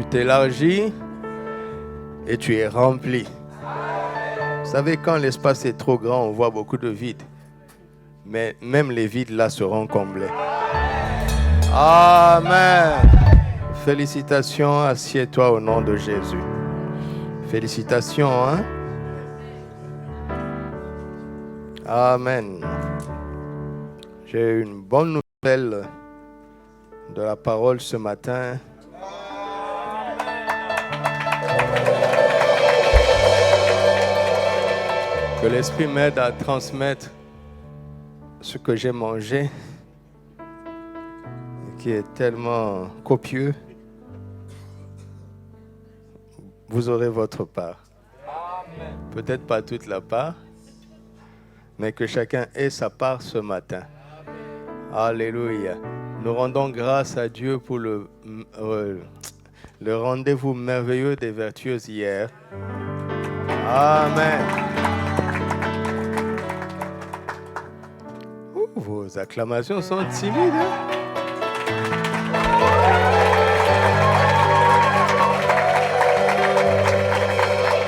t'élargis et tu es rempli. Vous savez, quand l'espace est trop grand, on voit beaucoup de vides. Mais même les vides là seront comblés. Amen. Félicitations, assieds-toi au nom de Jésus. Félicitations, hein? Amen. J'ai une bonne nouvelle de la parole ce matin. Que l'Esprit m'aide à transmettre ce que j'ai mangé, qui est tellement copieux. Vous aurez votre part. Peut-être pas toute la part, mais que chacun ait sa part ce matin. Alléluia. Nous rendons grâce à Dieu pour le rendez-vous merveilleux des vertueuses hier. Amen. Vos acclamations sont timides. Hein?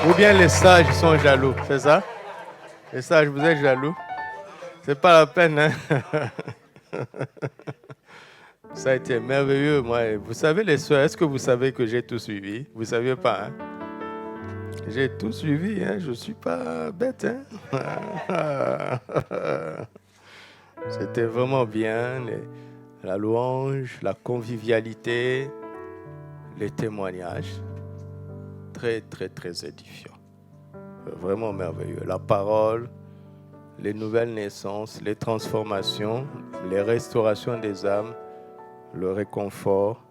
Ou bien les sages sont jaloux, c'est ça? Les sages, vous êtes jaloux? C'est pas la peine, hein? Ça a été merveilleux, moi. Vous savez, les soeurs, est-ce que vous savez que j'ai tout suivi? Vous ne saviez pas, hein? J'ai tout suivi, hein? Je ne suis pas bête, hein? C'était vraiment bien, la louange, la convivialité, les témoignages. Très, très, très édifiant. Vraiment merveilleux. La parole, les nouvelles naissances, les transformations, les restaurations des âmes, le réconfort,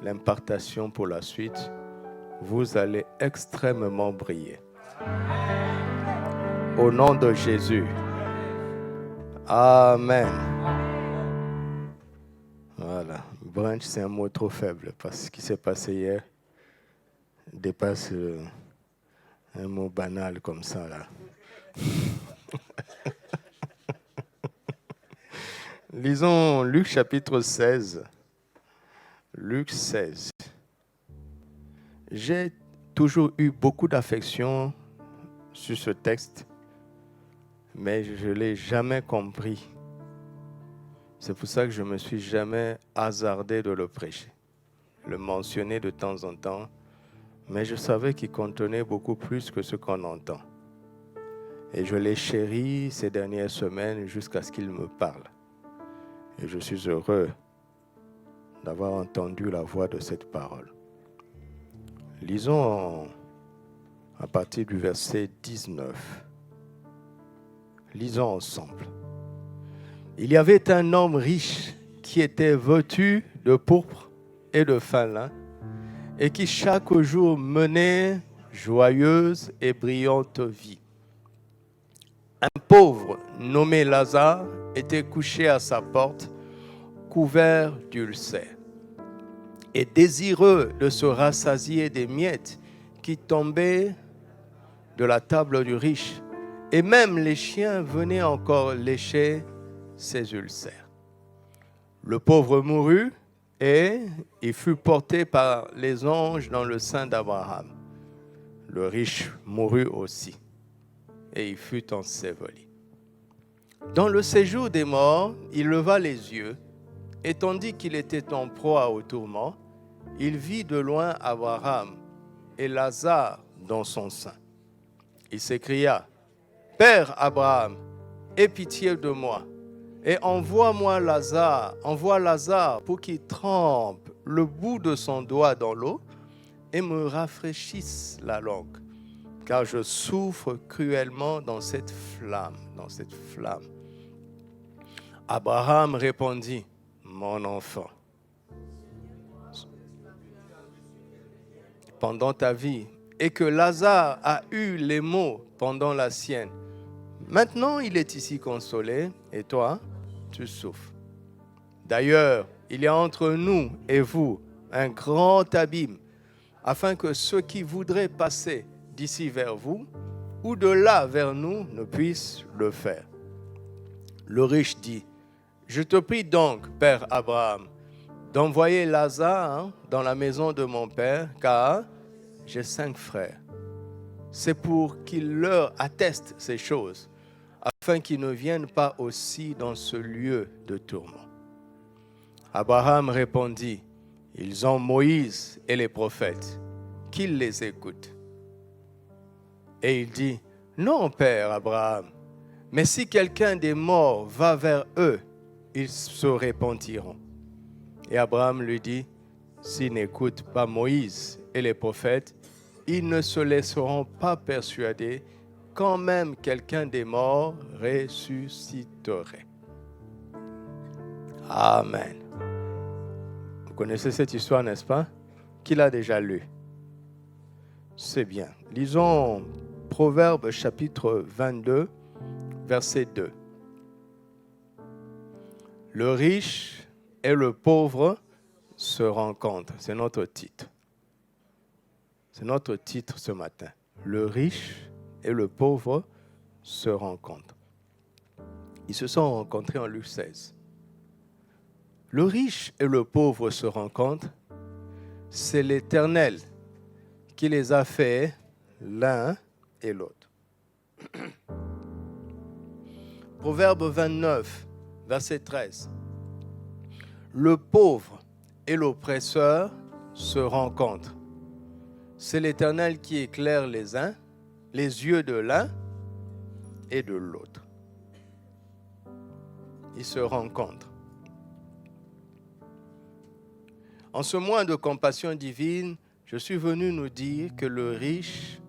l'impartation pour la suite. Vous allez extrêmement briller. Au nom de Jésus. Amen. Voilà. Branch, c'est un mot trop faible parce que ce qui s'est passé hier dépasse un mot banal comme ça, là. Lisons Luc chapitre 16. Luc 16. J'ai toujours eu beaucoup d'affection sur ce texte, mais je ne l'ai jamais compris. C'est pour ça que je ne me suis jamais hasardé de le prêcher, le mentionner de temps en temps, mais je savais qu'il contenait beaucoup plus que ce qu'on entend. Et je l'ai chéri ces dernières semaines jusqu'à ce qu'il me parle. Et je suis heureux d'avoir entendu la voix de cette parole. Lisons à partir du verset 19. Lisons ensemble. Il y avait un homme riche qui était vêtu de pourpre et de fin lin et qui chaque jour menait joyeuse et brillante vie. Un pauvre nommé Lazare était couché à sa porte, couvert d'ulcères, et désireux de se rassasier des miettes qui tombaient de la table du riche. Et même les chiens venaient encore lécher ses ulcères. Le pauvre mourut et il fut porté par les anges dans le sein d'Abraham. Le riche mourut aussi et il fut enseveli. Dans le séjour des morts, il leva les yeux et tandis qu'il était en proie au tourment, il vit de loin Abraham et Lazare dans son sein. Il s'écria, « Père Abraham, aie pitié de moi et envoie Lazare pour qu'il trempe le bout de son doigt dans l'eau et me rafraîchisse la langue, car je souffre cruellement dans cette flamme. Abraham répondit, « Mon enfant, pendant ta vie, et que Lazare a eu les maux pendant la sienne. Maintenant, il est ici consolé, et toi, tu souffres. D'ailleurs, il y a entre nous et vous un grand abîme, afin que ceux qui voudraient passer d'ici vers vous, ou de là vers nous, ne puissent le faire. » Le riche dit, « Je te prie donc, Père Abraham, d'envoyer Lazare dans la maison de mon père, car j'ai 5 frères. C'est pour qu'il leur atteste ces choses, afin qu'ils ne viennent pas aussi dans ce lieu de tourment. Abraham répondit, ils ont Moïse et les prophètes, qu'ils les écoutent. Et il dit, non, père Abraham, mais si quelqu'un des morts va vers eux, ils se repentiront. Et Abraham lui dit, s'ils n'écoutent pas Moïse et les prophètes, ils ne se laisseront pas persuader quand même quelqu'un des morts ressusciterait. Amen. Vous connaissez cette histoire, n'est-ce pas? Qui l'a déjà lu? C'est bien. Lisons Proverbes chapitre 22, verset 2. Le riche et le pauvre se rencontrent. C'est notre titre. C'est notre titre ce matin. Le riche et le pauvre se rencontrent. Ils se sont rencontrés en Luc 16. Le riche et le pauvre se rencontrent. C'est l'Éternel qui les a fait l'un et l'autre. Proverbe 29, verset 13. Le pauvre et l'oppresseur se rencontrent. C'est l'Éternel qui éclaire les uns, les yeux de l'un et de l'autre. Ils se rencontrent. En ce mois de compassion divine, je suis venu nous dire que le riche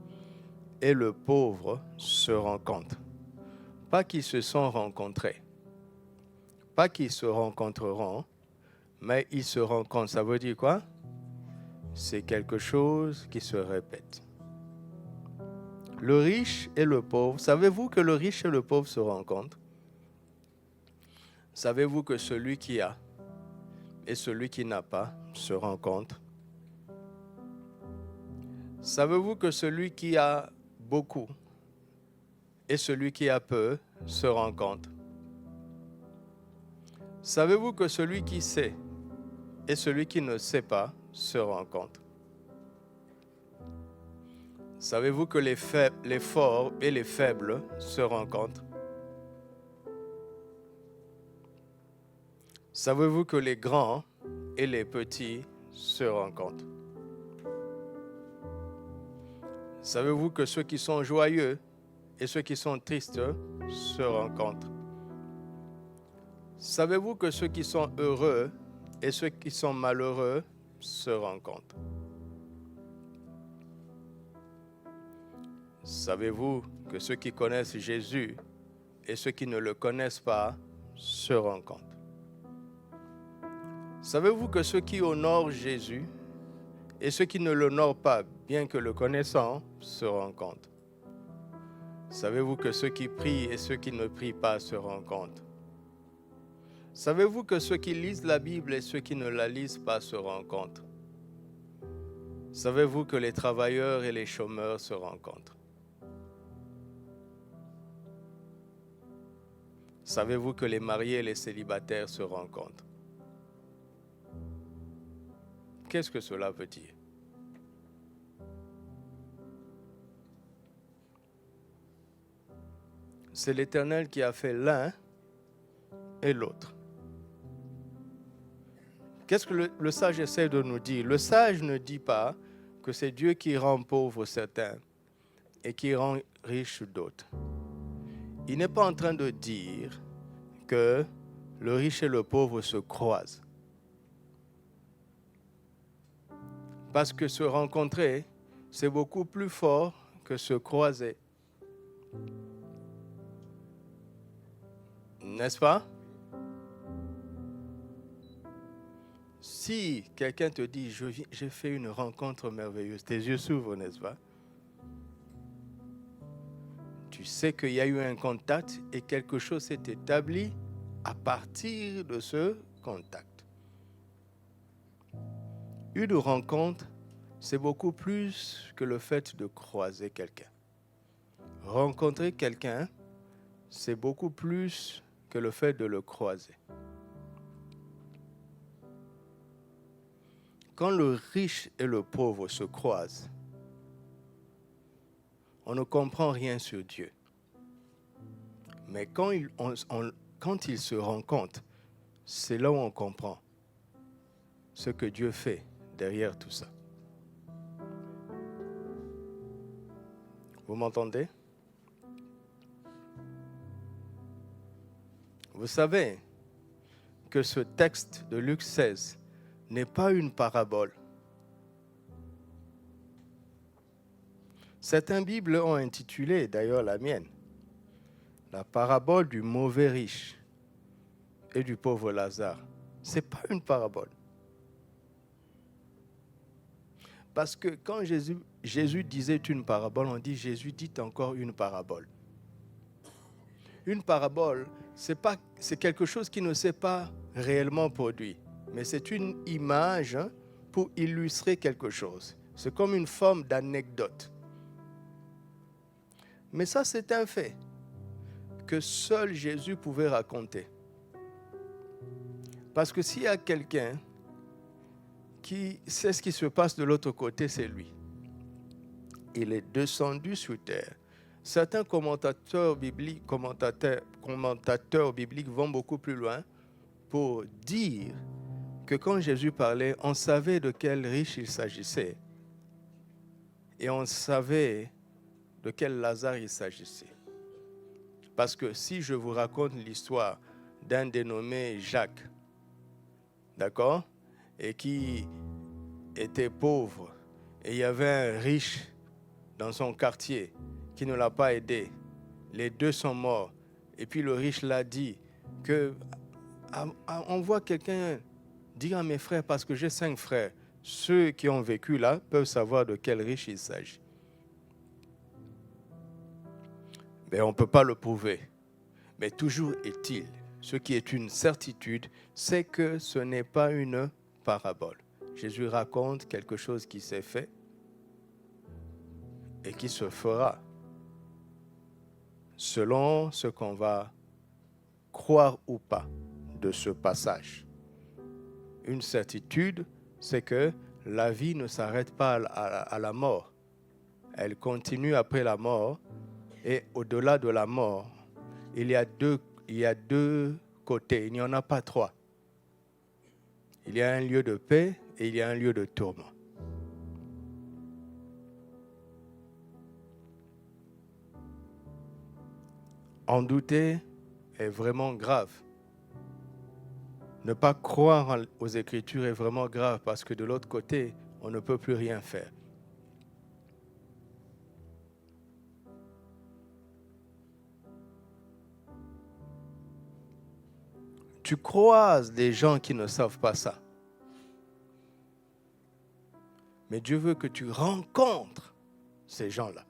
et le pauvre se rencontrent. Pas qu'ils se sont rencontrés, pas qu'ils se rencontreront, mais ils se rencontrent. Ça veut dire quoi? C'est quelque chose qui se répète. Le riche et le pauvre, savez-vous que le riche et le pauvre se rencontrent? Savez-vous que celui qui a et celui qui n'a pas se rencontrent? Savez-vous que celui qui a beaucoup et celui qui a peu se rencontrent? Savez-vous que celui qui sait et celui qui ne sait pas se rencontrent? Savez-vous que les forts et les faibles se rencontrent? Savez-vous que les grands et les petits se rencontrent? Savez-vous que ceux qui sont joyeux et ceux qui sont tristes se rencontrent? Savez-vous que ceux qui sont heureux et ceux qui sont malheureux se rencontrent? Savez-vous que ceux qui connaissent Jésus et ceux qui ne le connaissent pas se rencontrent? Savez-vous que ceux qui honorent Jésus et ceux qui ne l'honorent pas, bien que le connaissant, se rencontrent? Savez-vous que ceux qui prient et ceux qui ne prient pas se rencontrent? Savez-vous que ceux qui lisent la Bible et ceux qui ne la lisent pas se rencontrent? Savez-vous que les travailleurs et les chômeurs se rencontrent? Savez-vous que les mariés et les célibataires se rencontrent? Qu'est-ce que cela veut dire? C'est l'Éternel qui a fait l'un et l'autre. Qu'est-ce que le sage essaie de nous dire? Le sage ne dit pas que c'est Dieu qui rend pauvres certains et qui rend riches d'autres. Il n'est pas en train de dire que le riche et le pauvre se croisent. Parce que se rencontrer, c'est beaucoup plus fort que se croiser. N'est-ce pas? Si quelqu'un te dit, j'ai fait une rencontre merveilleuse, tes yeux s'ouvrent, n'est-ce pas? Tu sais qu'il y a eu un contact et quelque chose s'est établi à partir de ce contact. Une rencontre, c'est beaucoup plus que le fait de croiser quelqu'un. Rencontrer quelqu'un, c'est beaucoup plus que le fait de le croiser. quand le riche et le pauvre se croisent, on ne comprend rien sur Dieu. Mais quand ils se rencontrent, c'est là où on comprend ce que Dieu fait derrière tout ça. Vous m'entendez? Vous savez que ce texte de Luc 16 n'est pas une parabole. Certains Bibles ont intitulé, d'ailleurs la mienne, la parabole du mauvais riche et du pauvre Lazare. Ce n'est pas une parabole. Parce que quand Jésus disait une parabole, on dit Jésus dit encore une parabole. Une parabole, c'est quelque chose qui ne s'est pas réellement produit, mais c'est une image pour illustrer quelque chose. C'est comme une forme d'anecdote. Mais ça, c'est un fait que seul Jésus pouvait raconter. Parce que s'il y a quelqu'un qui sait ce qui se passe de l'autre côté, c'est lui. Il est descendu sur terre. Certains commentateurs bibliques vont beaucoup plus loin pour dire que quand Jésus parlait, on savait de quel riche il s'agissait et on savait de quel Lazare il s'agissait. Parce que si je vous raconte l'histoire d'un dénommé Jacques, d'accord, et qui était pauvre, et il y avait un riche dans son quartier qui ne l'a pas aidé, les deux sont morts, et puis le riche l'a dit que on voit quelqu'un dire à mes frères, parce que j'ai 5 frères, ceux qui ont vécu là peuvent savoir de quel riche il s'agit. Mais on ne peut pas le prouver. Mais toujours est-il, ce qui est une certitude, c'est que ce n'est pas une parabole. Jésus raconte quelque chose qui s'est fait et qui se fera selon ce qu'on va croire ou pas de ce passage. Une certitude, c'est que la vie ne s'arrête pas à la mort. Elle continue après la mort et au-delà de la mort, il y a deux côtés, il n'y en a pas 3. Il y a un lieu de paix et il y a un lieu de tourment. En douter est vraiment grave. Ne pas croire aux Écritures est vraiment grave parce que de l'autre côté, on ne peut plus rien faire. Tu croises des gens qui ne savent pas ça. Mais Dieu veut que tu rencontres ces gens-là.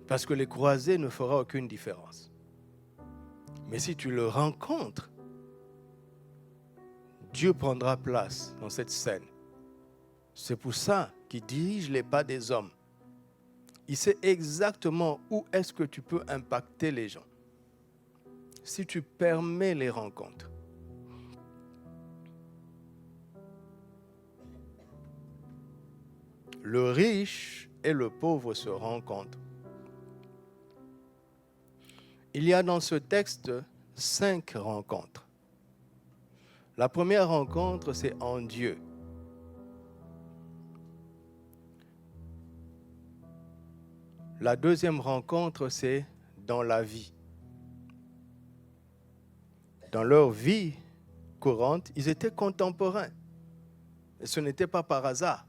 Parce que les croiser ne fera aucune différence. Mais si tu le rencontres, Dieu prendra place dans cette scène. C'est pour ça qu'il dirige les pas des hommes. Il sait exactement où est-ce que tu peux impacter les gens. Si tu permets les rencontres. Le riche et le pauvre se rencontrent. Il y a dans ce texte 5 rencontres. La première rencontre, c'est en Dieu. La deuxième rencontre, c'est dans la vie. Dans leur vie courante, ils étaient contemporains. Et ce n'était pas par hasard.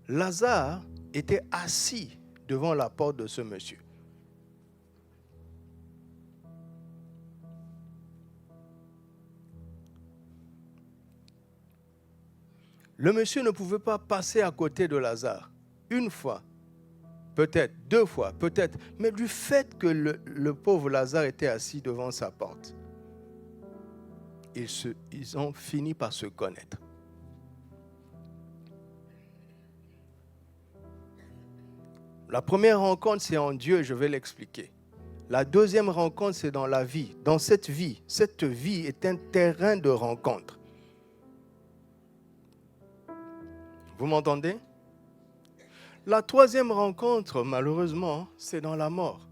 Lazare était assis devant la porte de ce monsieur. Le monsieur ne pouvait pas passer à côté de Lazare. Une fois, peut-être, 2 fois, peut-être. Mais du fait que le pauvre Lazare était assis devant sa porte, ils ont fini par se connaître. La première rencontre, c'est en Dieu, je vais l'expliquer. La deuxième rencontre, c'est dans la vie. Dans cette vie est un terrain de rencontre. Vous m'entendez? La troisième rencontre, malheureusement, c'est dans la mort.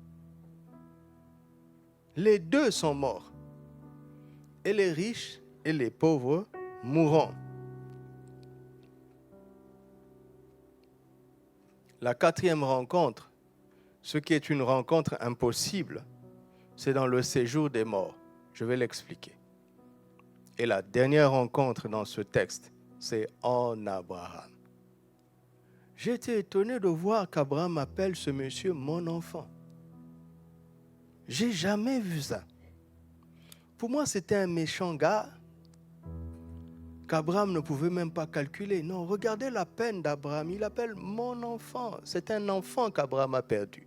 Les deux sont morts. Et les riches et les pauvres mourront. La quatrième rencontre, ce qui est une rencontre impossible, c'est dans le séjour des morts. Je vais l'expliquer. Et la dernière rencontre dans ce texte, c'est en Abraham. J'ai été étonné de voir qu'Abraham appelle ce monsieur mon enfant. J'ai jamais vu ça. Pour moi, c'était un méchant gars qu'Abraham ne pouvait même pas calculer. Non, regardez la peine d'Abraham. Il appelle mon enfant. C'est un enfant qu'Abraham a perdu.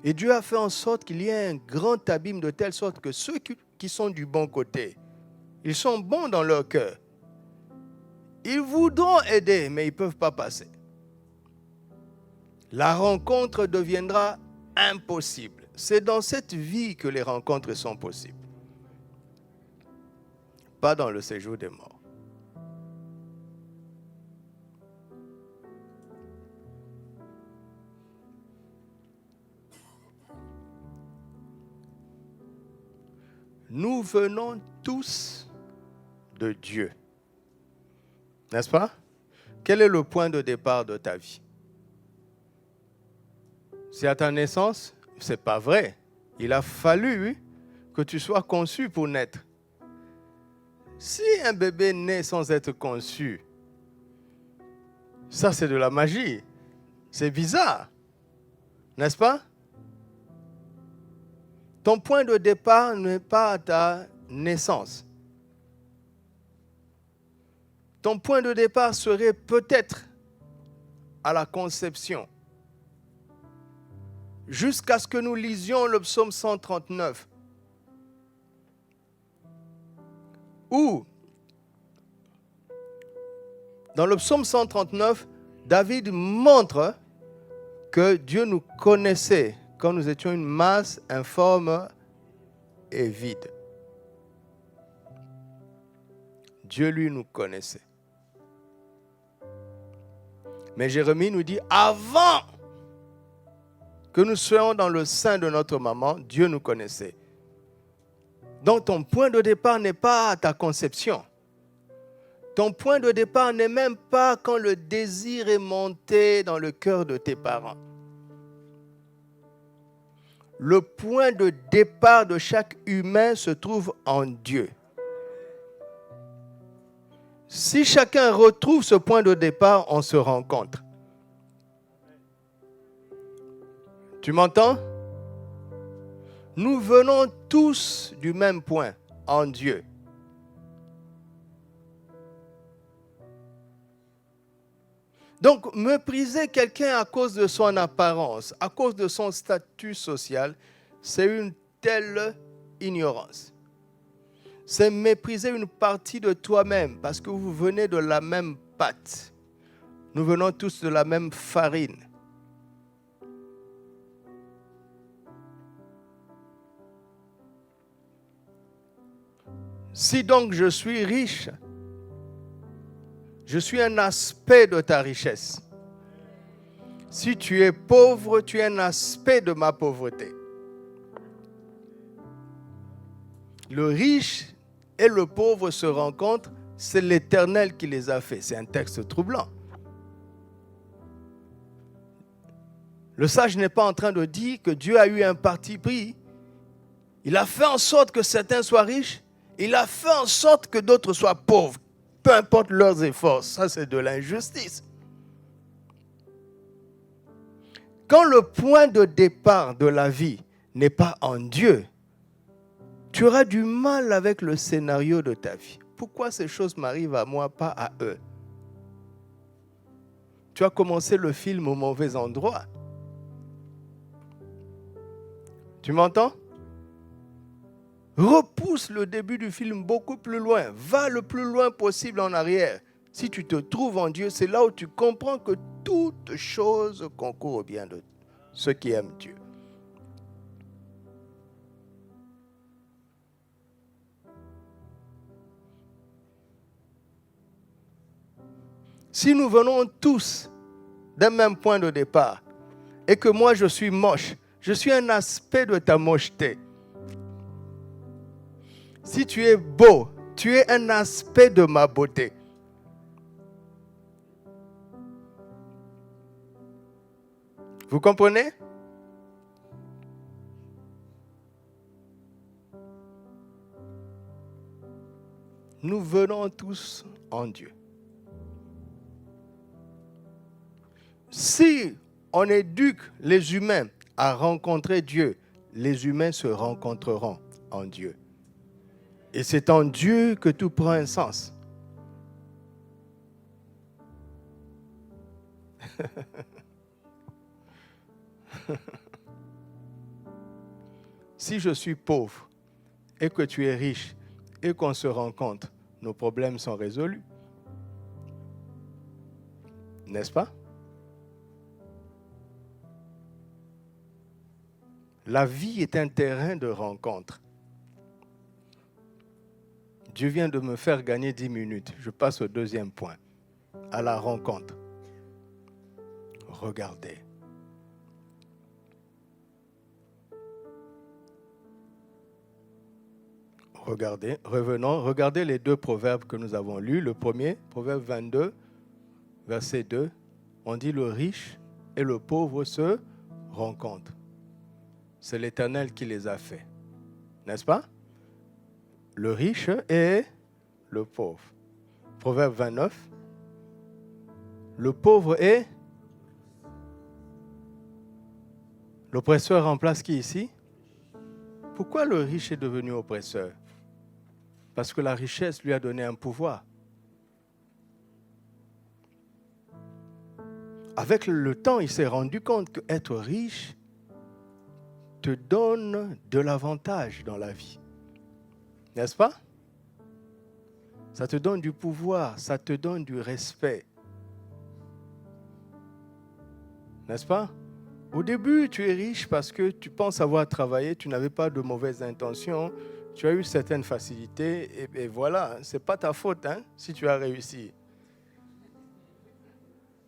Et Dieu a fait en sorte qu'il y ait un grand abîme de telle sorte que ceux qui sont du bon côté, ils sont bons dans leur cœur. Ils voudront aider, mais ils ne peuvent pas passer. La rencontre deviendra impossible. C'est dans cette vie que les rencontres sont possibles. Pas dans le séjour des morts. Nous venons tous de Dieu. N'est-ce pas? Quel est le point de départ de ta vie? C'est à ta naissance? Ce n'est pas vrai. Il a fallu que tu sois conçu pour naître. Si un bébé naît sans être conçu, ça c'est de la magie. C'est bizarre. N'est-ce pas? Ton point de départ n'est pas à ta naissance. Ton point de départ serait peut-être à la conception. Jusqu'à ce que nous lisions le psaume 139. Où, dans le psaume 139, David montre que Dieu nous connaissait quand nous étions une masse informe et vide. Dieu, lui, nous connaissait. Mais Jérémie nous dit, avant que nous soyons dans le sein de notre maman, Dieu nous connaissait. Donc ton point de départ n'est pas à ta conception. Ton point de départ n'est même pas quand le désir est monté dans le cœur de tes parents. Le point de départ de chaque humain se trouve en Dieu. Si chacun retrouve ce point de départ, on se rencontre. Tu m'entends? Nous venons tous du même point, en Dieu. Donc, mépriser quelqu'un à cause de son apparence, à cause de son statut social, c'est une telle ignorance. C'est mépriser une partie de toi-même parce que vous venez de la même pâte. Nous venons tous de la même farine. Si donc je suis riche, je suis un aspect de ta richesse. Si tu es pauvre, tu es un aspect de ma pauvreté. Le riche et le pauvre se rencontrent, c'est l'Éternel qui les a fait. C'est un texte troublant. Le sage n'est pas en train de dire que Dieu a eu un parti pris. Il a fait en sorte que certains soient riches. Il a fait en sorte que d'autres soient pauvres. Peu importe leurs efforts. Ça, c'est de l'injustice. Quand le point de départ de la vie n'est pas en Dieu, tu auras du mal avec le scénario de ta vie. Pourquoi ces choses m'arrivent à moi, pas à eux? Tu as commencé le film au mauvais endroit. Tu m'entends? Repousse le début du film beaucoup plus loin. Va le plus loin possible en arrière. Si tu te trouves en Dieu, c'est là où tu comprends que toute chose concourt au bien de ceux qui aiment Dieu. Si nous venons tous d'un même point de départ et que moi je suis moche, je suis un aspect de ta mocheté. Si tu es beau, tu es un aspect de ma beauté. Vous comprenez? Nous venons tous en Dieu. Si on éduque les humains à rencontrer Dieu, les humains se rencontreront en Dieu. Et c'est en Dieu que tout prend un sens. Si je suis pauvre et que tu es riche et qu'on se rencontre, nos problèmes sont résolus. N'est-ce pas? La vie est un terrain de rencontre. Dieu vient de me faire gagner 10 minutes. Je passe au deuxième point, à la rencontre. Regardez. Regardez, revenons, regardez les deux proverbes que nous avons lus. Le premier, proverbe 22, verset 2, on dit le riche et le pauvre se rencontrent. C'est l'Éternel qui les a faits. N'est-ce pas? Le riche et le pauvre. Proverbe 29, le pauvre et l'oppresseur remplace qui ici? Pourquoi le riche est devenu oppresseur? Parce que la richesse lui a donné un pouvoir. Avec le temps, il s'est rendu compte qu'être riche te donne de l'avantage dans la vie. N'est-ce pas? Ça te donne du pouvoir, ça te donne du respect. N'est-ce pas? Au début, tu es riche parce que tu penses avoir travaillé, tu n'avais pas de mauvaises intentions, tu as eu certaines facilités, et voilà, ce n'est pas ta faute si tu as réussi. Il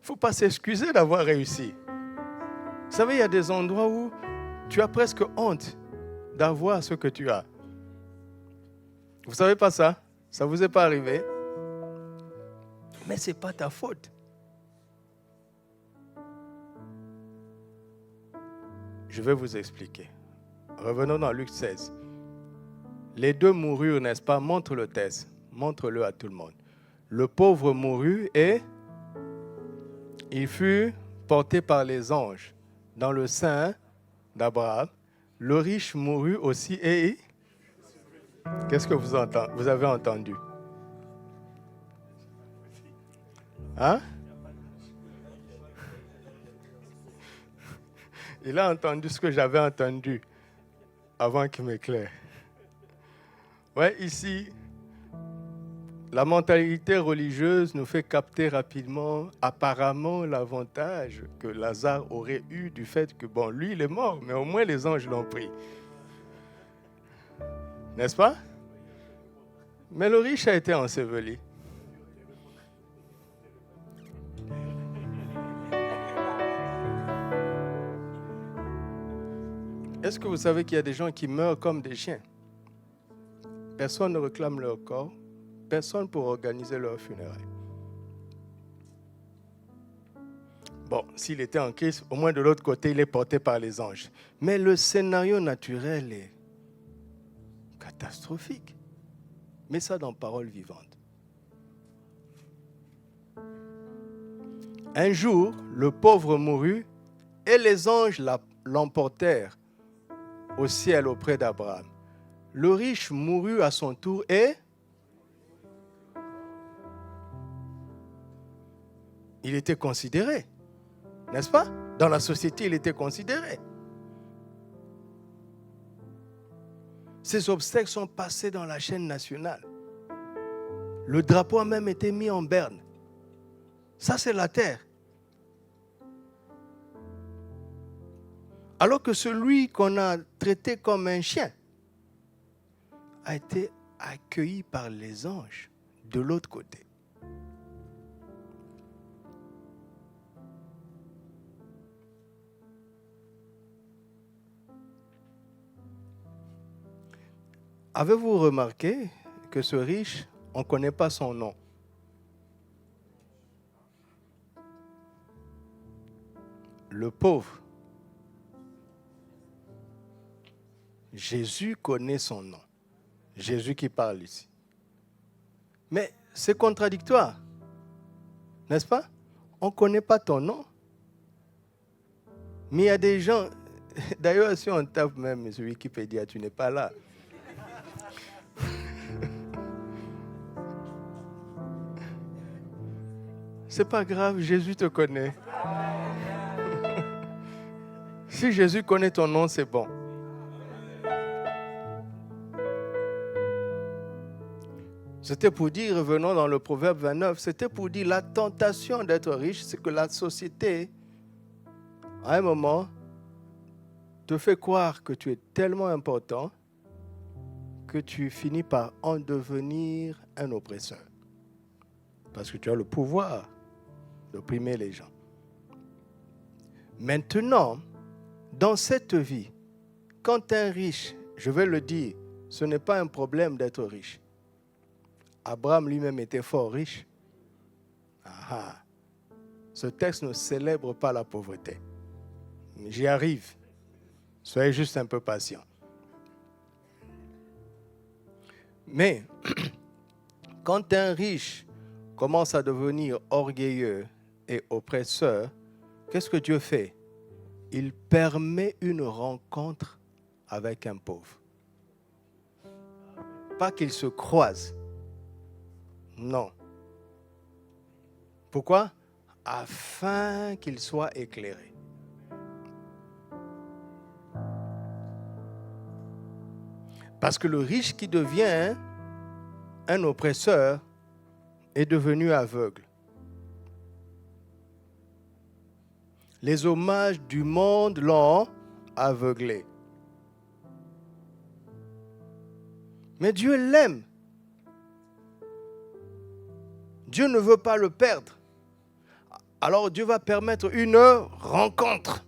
ne faut pas s'excuser d'avoir réussi. Vous savez, il y a des endroits où tu as presque honte d'avoir ce que tu as. Vous ne savez pas ça? Ça ne vous est pas arrivé? Mais ce n'est pas ta faute. Je vais vous expliquer. Revenons dans Luc 16. Les deux moururent, n'est-ce pas? Montre le texte. Montre-le à tout le monde. Le pauvre mourut et il fut porté par les anges dans le sein d'Abraham. Le riche mourut aussi et... Qu'est-ce que vous avez entendu? Hein? Il a entendu ce que j'avais entendu avant qu'il m'éclaire. Ouais, ici, la mentalité religieuse nous fait capter rapidement, apparemment, l'avantage que Lazare aurait eu du fait que, bon, lui, il est mort, mais au moins les anges l'ont pris. N'est-ce pas? Mais le riche a été enseveli. Est-ce que vous savez qu'il y a des gens qui meurent comme des chiens? Personne ne réclame leur corps, personne pour organiser leur funérailles. Bon, s'il était en Christ, au moins de l'autre côté, il est porté par les anges. Mais le scénario naturel est catastrophique. Mets ça dans Parole vivante. Un jour, le pauvre mourut et les anges l'emportèrent au ciel auprès d'Abraham. Le riche mourut à son tour et il était considéré, n'est-ce pas? Dans la société, il était considéré. Ces obsèques sont passés dans la chaîne nationale. Le drapeau a même été mis en berne. Ça, c'est la terre. Alors que celui qu'on a traité comme un chien a été accueilli par les anges de l'autre côté. Avez-vous remarqué que ce riche, on ne connaît pas son nom? Le pauvre, Jésus connaît son nom. Jésus qui parle ici. Mais c'est contradictoire, n'est-ce pas? On ne connaît pas ton nom. Mais il y a des gens, d'ailleurs si on tape même sur Wikipédia, tu n'es pas là. C'est pas grave, Jésus te connaît. Si Jésus connaît ton nom, c'est bon. C'était pour dire, revenons dans le Proverbe 29, c'était pour dire la tentation d'être riche, c'est que la société, à un moment, te fait croire que tu es tellement important que tu finis par en devenir un oppresseur. Parce que tu as le pouvoir d'opprimer les gens. Maintenant, dans cette vie, quand un riche, je vais le dire, ce n'est pas un problème d'être riche. Abraham lui-même était fort riche. Ce texte ne célèbre pas la pauvreté. J'y arrive. Soyez juste un peu patient. Mais, quand un riche commence à devenir orgueilleux et oppresseur, qu'est-ce que Dieu fait? Il permet une rencontre avec un pauvre. Pas qu'ils se croisent. Non. Pourquoi? Afin qu'il soit éclairé. Parce que le riche qui devient un oppresseur est devenu aveugle. Les hommages du monde l'ont aveuglé. Mais Dieu l'aime. Dieu ne veut pas le perdre. Alors Dieu va permettre une rencontre.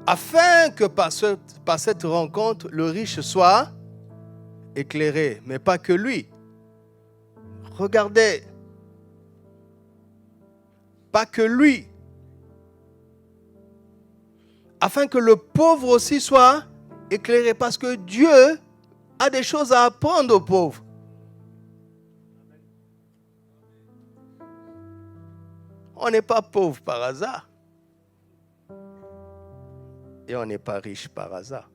Afin que par cette rencontre, le riche soit éclairé. Mais pas que lui. Regardez. Pas que lui. Afin que le pauvre aussi soit éclairé. Parce que Dieu a des choses à apprendre aux pauvres. On n'est pas pauvre par hasard. Et on n'est pas riche par hasard.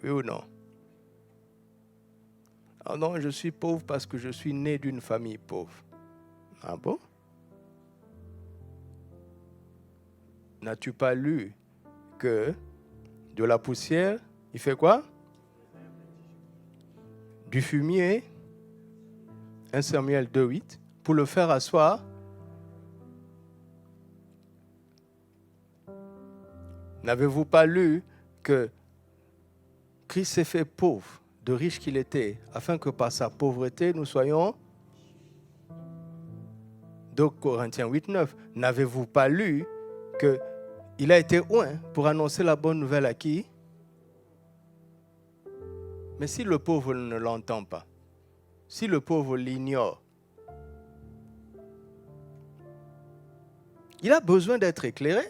Oui ou non? Ah non, je suis pauvre parce que je suis né d'une famille pauvre. Ah bon? N'as-tu pas lu que de la poussière, il fait quoi? Du fumier, 1 Samuel 2,8, pour le faire asseoir. N'avez-vous pas lu que Christ s'est fait pauvre, de riche qu'il était, afin que par sa pauvreté, nous soyons... 2 Corinthiens 8,9. N'avez-vous pas lu qu'il a été oint pour annoncer la bonne nouvelle à qui? Mais si le pauvre ne l'entend pas, si le pauvre l'ignore, il a besoin d'être éclairé.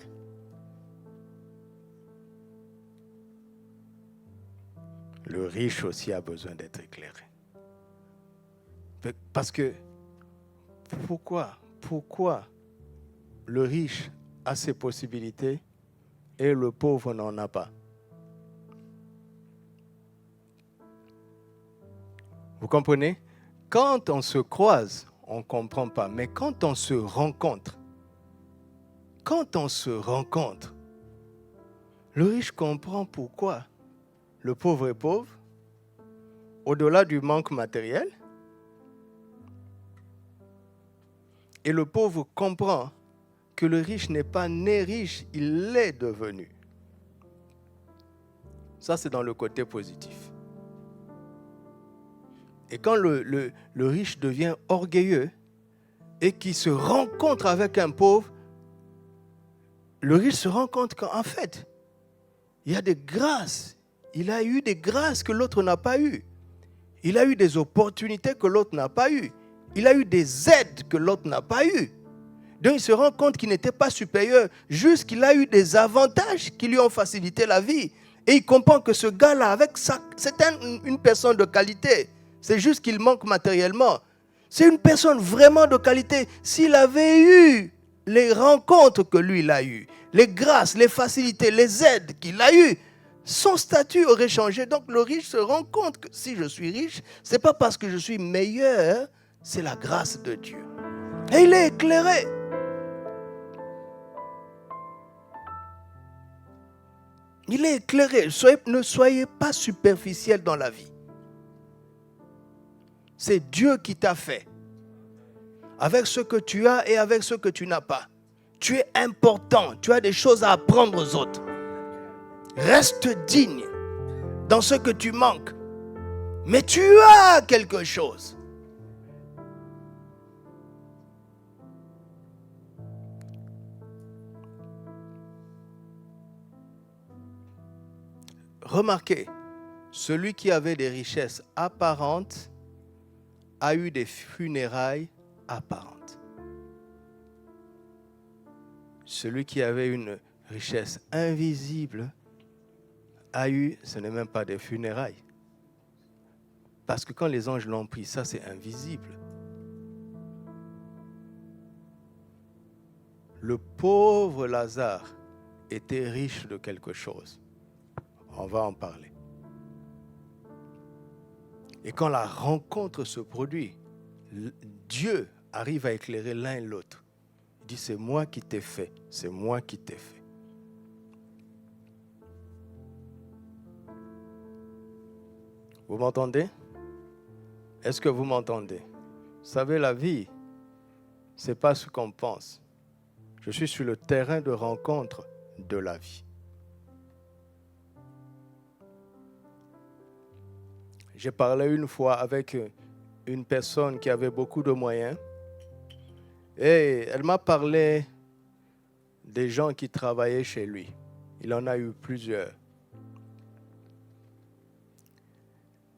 Le riche aussi a besoin d'être éclairé. Parce que, pourquoi le riche a ses possibilités et le pauvre n'en a pas? Vous comprenez? Quand on se croise, on ne comprend pas. Mais quand on se rencontre, le riche comprend pourquoi le pauvre est pauvre, au-delà du manque matériel. Et le pauvre comprend que le riche n'est pas né riche, il l'est devenu. Ça, c'est dans le côté positif. Et quand le riche devient orgueilleux et qu'il se rencontre avec un pauvre, le riche se rend compte qu'en fait, il y a des grâces. Il a eu des grâces que l'autre n'a pas eues. Il a eu des opportunités que l'autre n'a pas eues. Il a eu des aides que l'autre n'a pas eues. Donc il se rend compte qu'il n'était pas supérieur, juste qu'il a eu des avantages qui lui ont facilité la vie. Et il comprend que ce gars-là, c'est une personne de qualité. C'est juste qu'il manque matériellement. C'est une personne vraiment de qualité. S'il avait eu les rencontres que lui, il a eues, les grâces, les facilités, les aides qu'il a eues, son statut aurait changé. Donc le riche se rend compte que si je suis riche, ce n'est pas parce que je suis meilleur, c'est la grâce de Dieu. Et il est éclairé. Il est éclairé. Ne soyez pas superficiel dans la vie. C'est Dieu qui t'a fait. Avec ce que tu as et avec ce que tu n'as pas. Tu es important. Tu as des choses à apprendre aux autres. Reste digne dans ce que tu manques. Mais tu as quelque chose. Remarquez, celui qui avait des richesses apparentes a eu des funérailles apparentes. Celui qui avait une richesse invisible a eu, ce n'est même pas des funérailles. Parce que quand les anges l'ont pris, ça c'est invisible. Le pauvre Lazare était riche de quelque chose. On va en parler. Et quand la rencontre se produit, Dieu arrive à éclairer l'un et l'autre. Il dit, c'est moi qui t'ai fait, c'est moi qui t'ai fait. Vous m'entendez? Est-ce que vous m'entendez? Vous savez, la vie, ce n'est pas ce qu'on pense. Je suis sur le terrain de rencontre de la vie. J'ai parlé une fois avec une personne qui avait beaucoup de moyens et elle m'a parlé des gens qui travaillaient chez lui. Il en a eu plusieurs.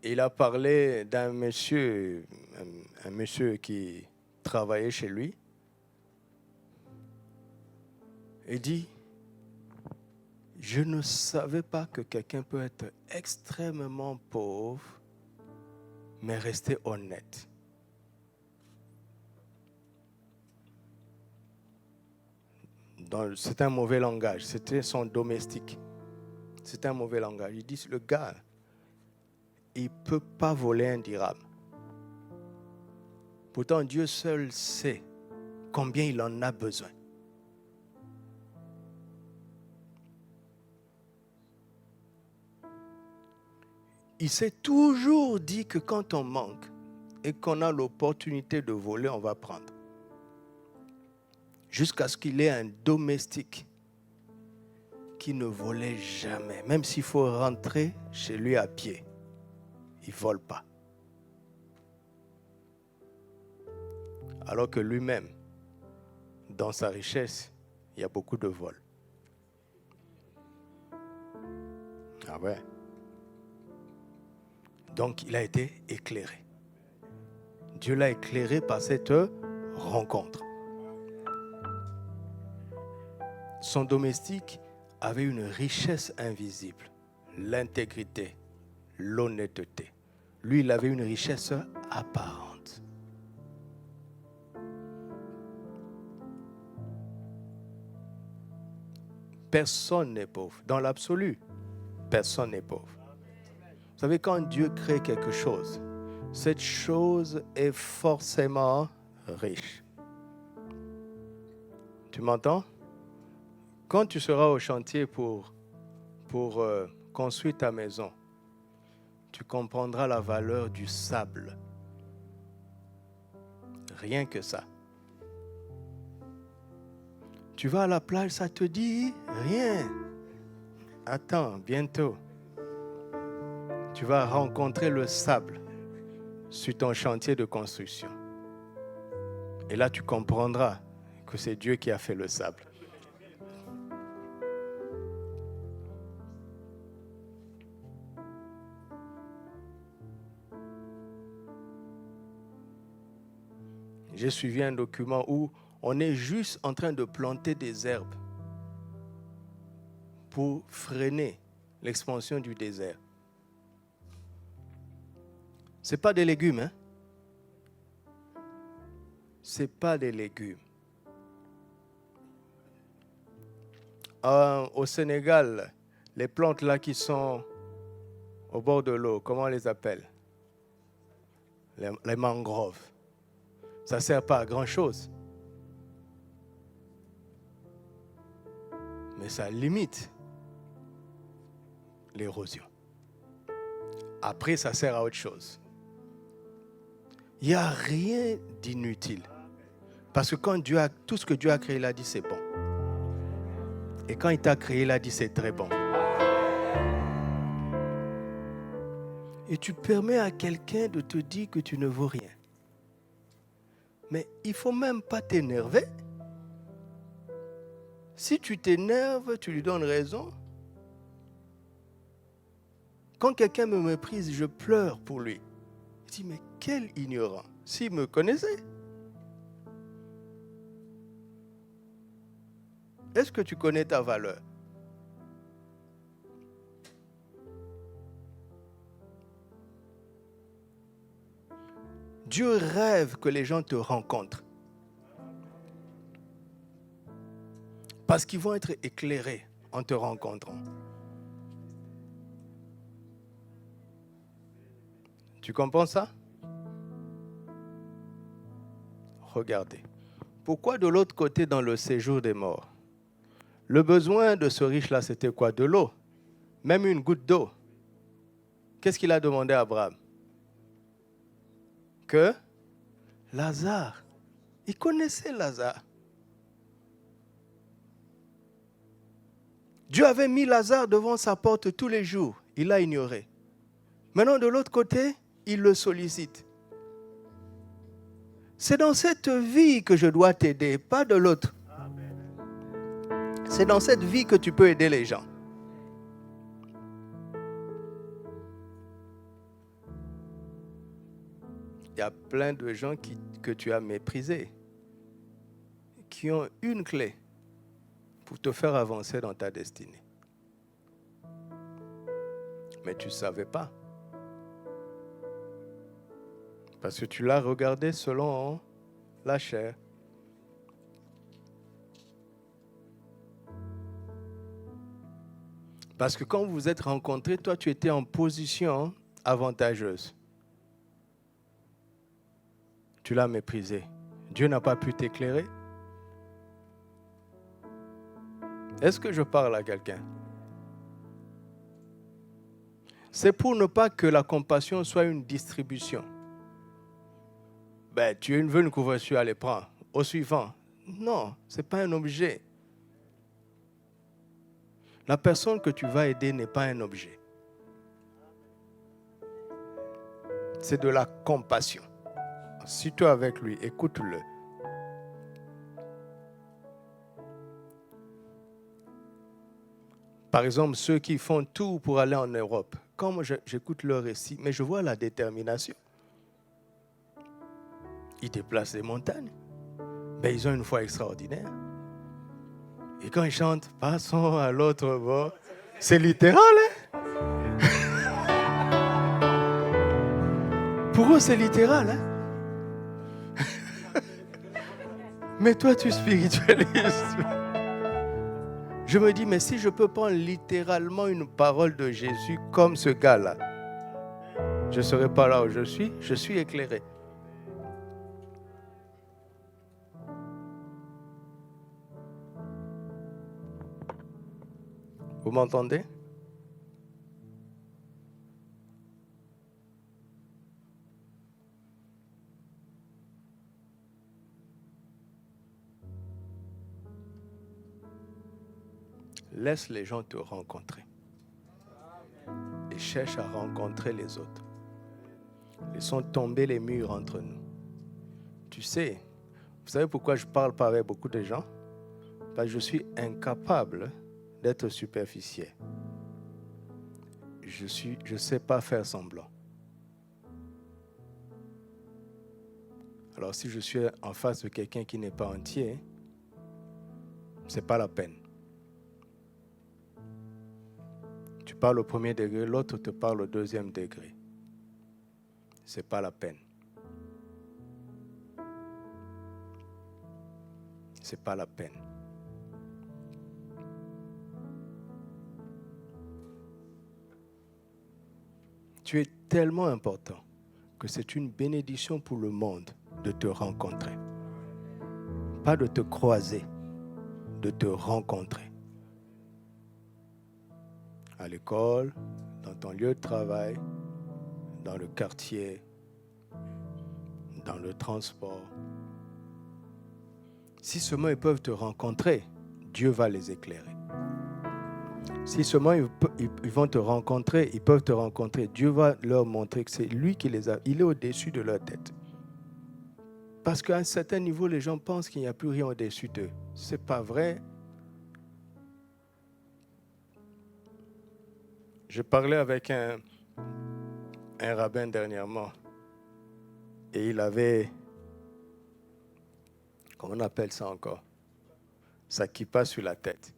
Il a parlé d'un monsieur, un monsieur qui travaillait chez lui. Il dit, je ne savais pas que quelqu'un peut être extrêmement pauvre mais rester honnête. C'est un mauvais langage. C'était son domestique. C'est un mauvais langage. Il dit, le gars, il ne peut pas voler un dirham. Pourtant, Dieu seul sait combien il en a besoin. Il s'est toujours dit que quand on manque et qu'on a l'opportunité de voler, on va prendre. Jusqu'à ce qu'il ait un domestique qui ne volait jamais. Même s'il faut rentrer chez lui à pied, il ne vole pas. Alors que lui-même, dans sa richesse, il y a beaucoup de vols. Ah ouais. Donc, il a été éclairé. Dieu l'a éclairé par cette rencontre. Son domestique avait une richesse invisible, l'intégrité, l'honnêteté. Lui, il avait une richesse apparente. Personne n'est pauvre. Dans l'absolu, personne n'est pauvre. Vous savez, quand Dieu crée quelque chose, cette chose est forcément riche. Tu m'entends? Quand tu seras au chantier pour construire ta maison, tu comprendras la valeur du sable. Rien que ça. Tu vas à la plage, ça te dit rien. Attends, bientôt. Tu vas rencontrer le sable sur ton chantier de construction. Et là, tu comprendras que c'est Dieu qui a fait le sable. j'ai suivi un document où on est juste en train de planter des herbes pour freiner l'expansion du désert. Ce n'est pas des légumes, hein? Ce n'est pas des légumes. Au Sénégal, les plantes là qui sont au bord de l'eau, comment on les appelle? Les mangroves. Ça ne sert pas à grand-chose. Mais ça limite l'érosion. Après, ça sert à autre chose. Il n'y a rien d'inutile. Parce que quand Dieu a, tout ce que Dieu a créé, il a dit c'est bon. Et quand il t'a créé, il a dit c'est très bon. Et tu permets à quelqu'un de te dire que tu ne vaux rien. Mais il ne faut même pas t'énerver. Si tu t'énerves, tu lui donnes raison. Quand quelqu'un me méprise, je pleure pour lui. Je dis, mais quel ignorant. S'il me connaissait. Est-ce que tu connais ta valeur? Dieu rêve que les gens te rencontrent. Parce qu'ils vont être éclairés en te rencontrant. Tu comprends ça? Regardez. Pourquoi de l'autre côté, dans le séjour des morts, le besoin de ce riche-là, c'était quoi? De l'eau. Même une goutte d'eau. Qu'est-ce qu'il a demandé à Abraham? Que Lazare. Il connaissait Lazare. Dieu avait mis Lazare devant sa porte tous les jours. Il l'a ignoré. Maintenant, de l'autre côté, il le sollicite. C'est dans cette vie que je dois t'aider, pas de l'autre. C'est dans cette vie que tu peux aider les gens. Il y a plein de gens que tu as méprisés, qui ont une clé pour te faire avancer dans ta destinée. Mais tu ne savais pas. Parce que tu l'as regardé selon la chair. Parce que quand vous vous êtes rencontrés, toi, tu étais en position avantageuse. Tu l'as méprisé. Dieu n'a pas pu t'éclairer. Est-ce que je parle à quelqu'un? C'est pour ne pas que la compassion soit une distribution. Tu veux une couverture, allez, prends. Au suivant. Non, ce n'est pas un objet. La personne que tu vas aider n'est pas un objet. C'est de la compassion. Assis-toi avec lui, écoute-le. Par exemple, ceux qui font tout pour aller en Europe, quand moi j'écoute leur récit, mais je vois la détermination. Ils déplacent les montagnes. Ils ont une foi extraordinaire. Et quand ils chantent, passons à l'autre bord, c'est littéral, hein? Pour eux, c'est littéral, hein? Mais toi, tu spiritualises. Je me dis, mais si je peux prendre littéralement une parole de Jésus comme ce gars-là, je ne serai pas là où je suis éclairé. Vous m'entendez? Laisse les gens te rencontrer. Et cherche à rencontrer les autres. Laissons tomber les murs entre nous. Tu sais, vous savez pourquoi je ne parle pas avec beaucoup de gens? Parce que je suis incapable d'être superficiel. Je ne sais pas faire semblant. Alors si je suis en face de quelqu'un qui n'est pas entier, ce n'est pas la peine. Tu parles au premier degré, l'autre te parle au deuxième degré. Ce n'est pas la peine. Ce n'est pas la peine. Tu es tellement important que c'est une bénédiction pour le monde de te rencontrer. Pas de te croiser, de te rencontrer. À l'école, dans ton lieu de travail, dans le quartier, dans le transport. Si seulement ils peuvent te rencontrer, Dieu va les éclairer. Si seulement ils vont te rencontrer, ils peuvent te rencontrer, Dieu va leur montrer que c'est lui qui les a. Il est au-dessus de leur tête. Parce qu'à un certain niveau, les gens pensent qu'il n'y a plus rien au-dessus d'eux. Ce n'est pas vrai. Je parlais avec un rabbin dernièrement et il avait, comment on appelle ça encore, sa kippa sur la tête.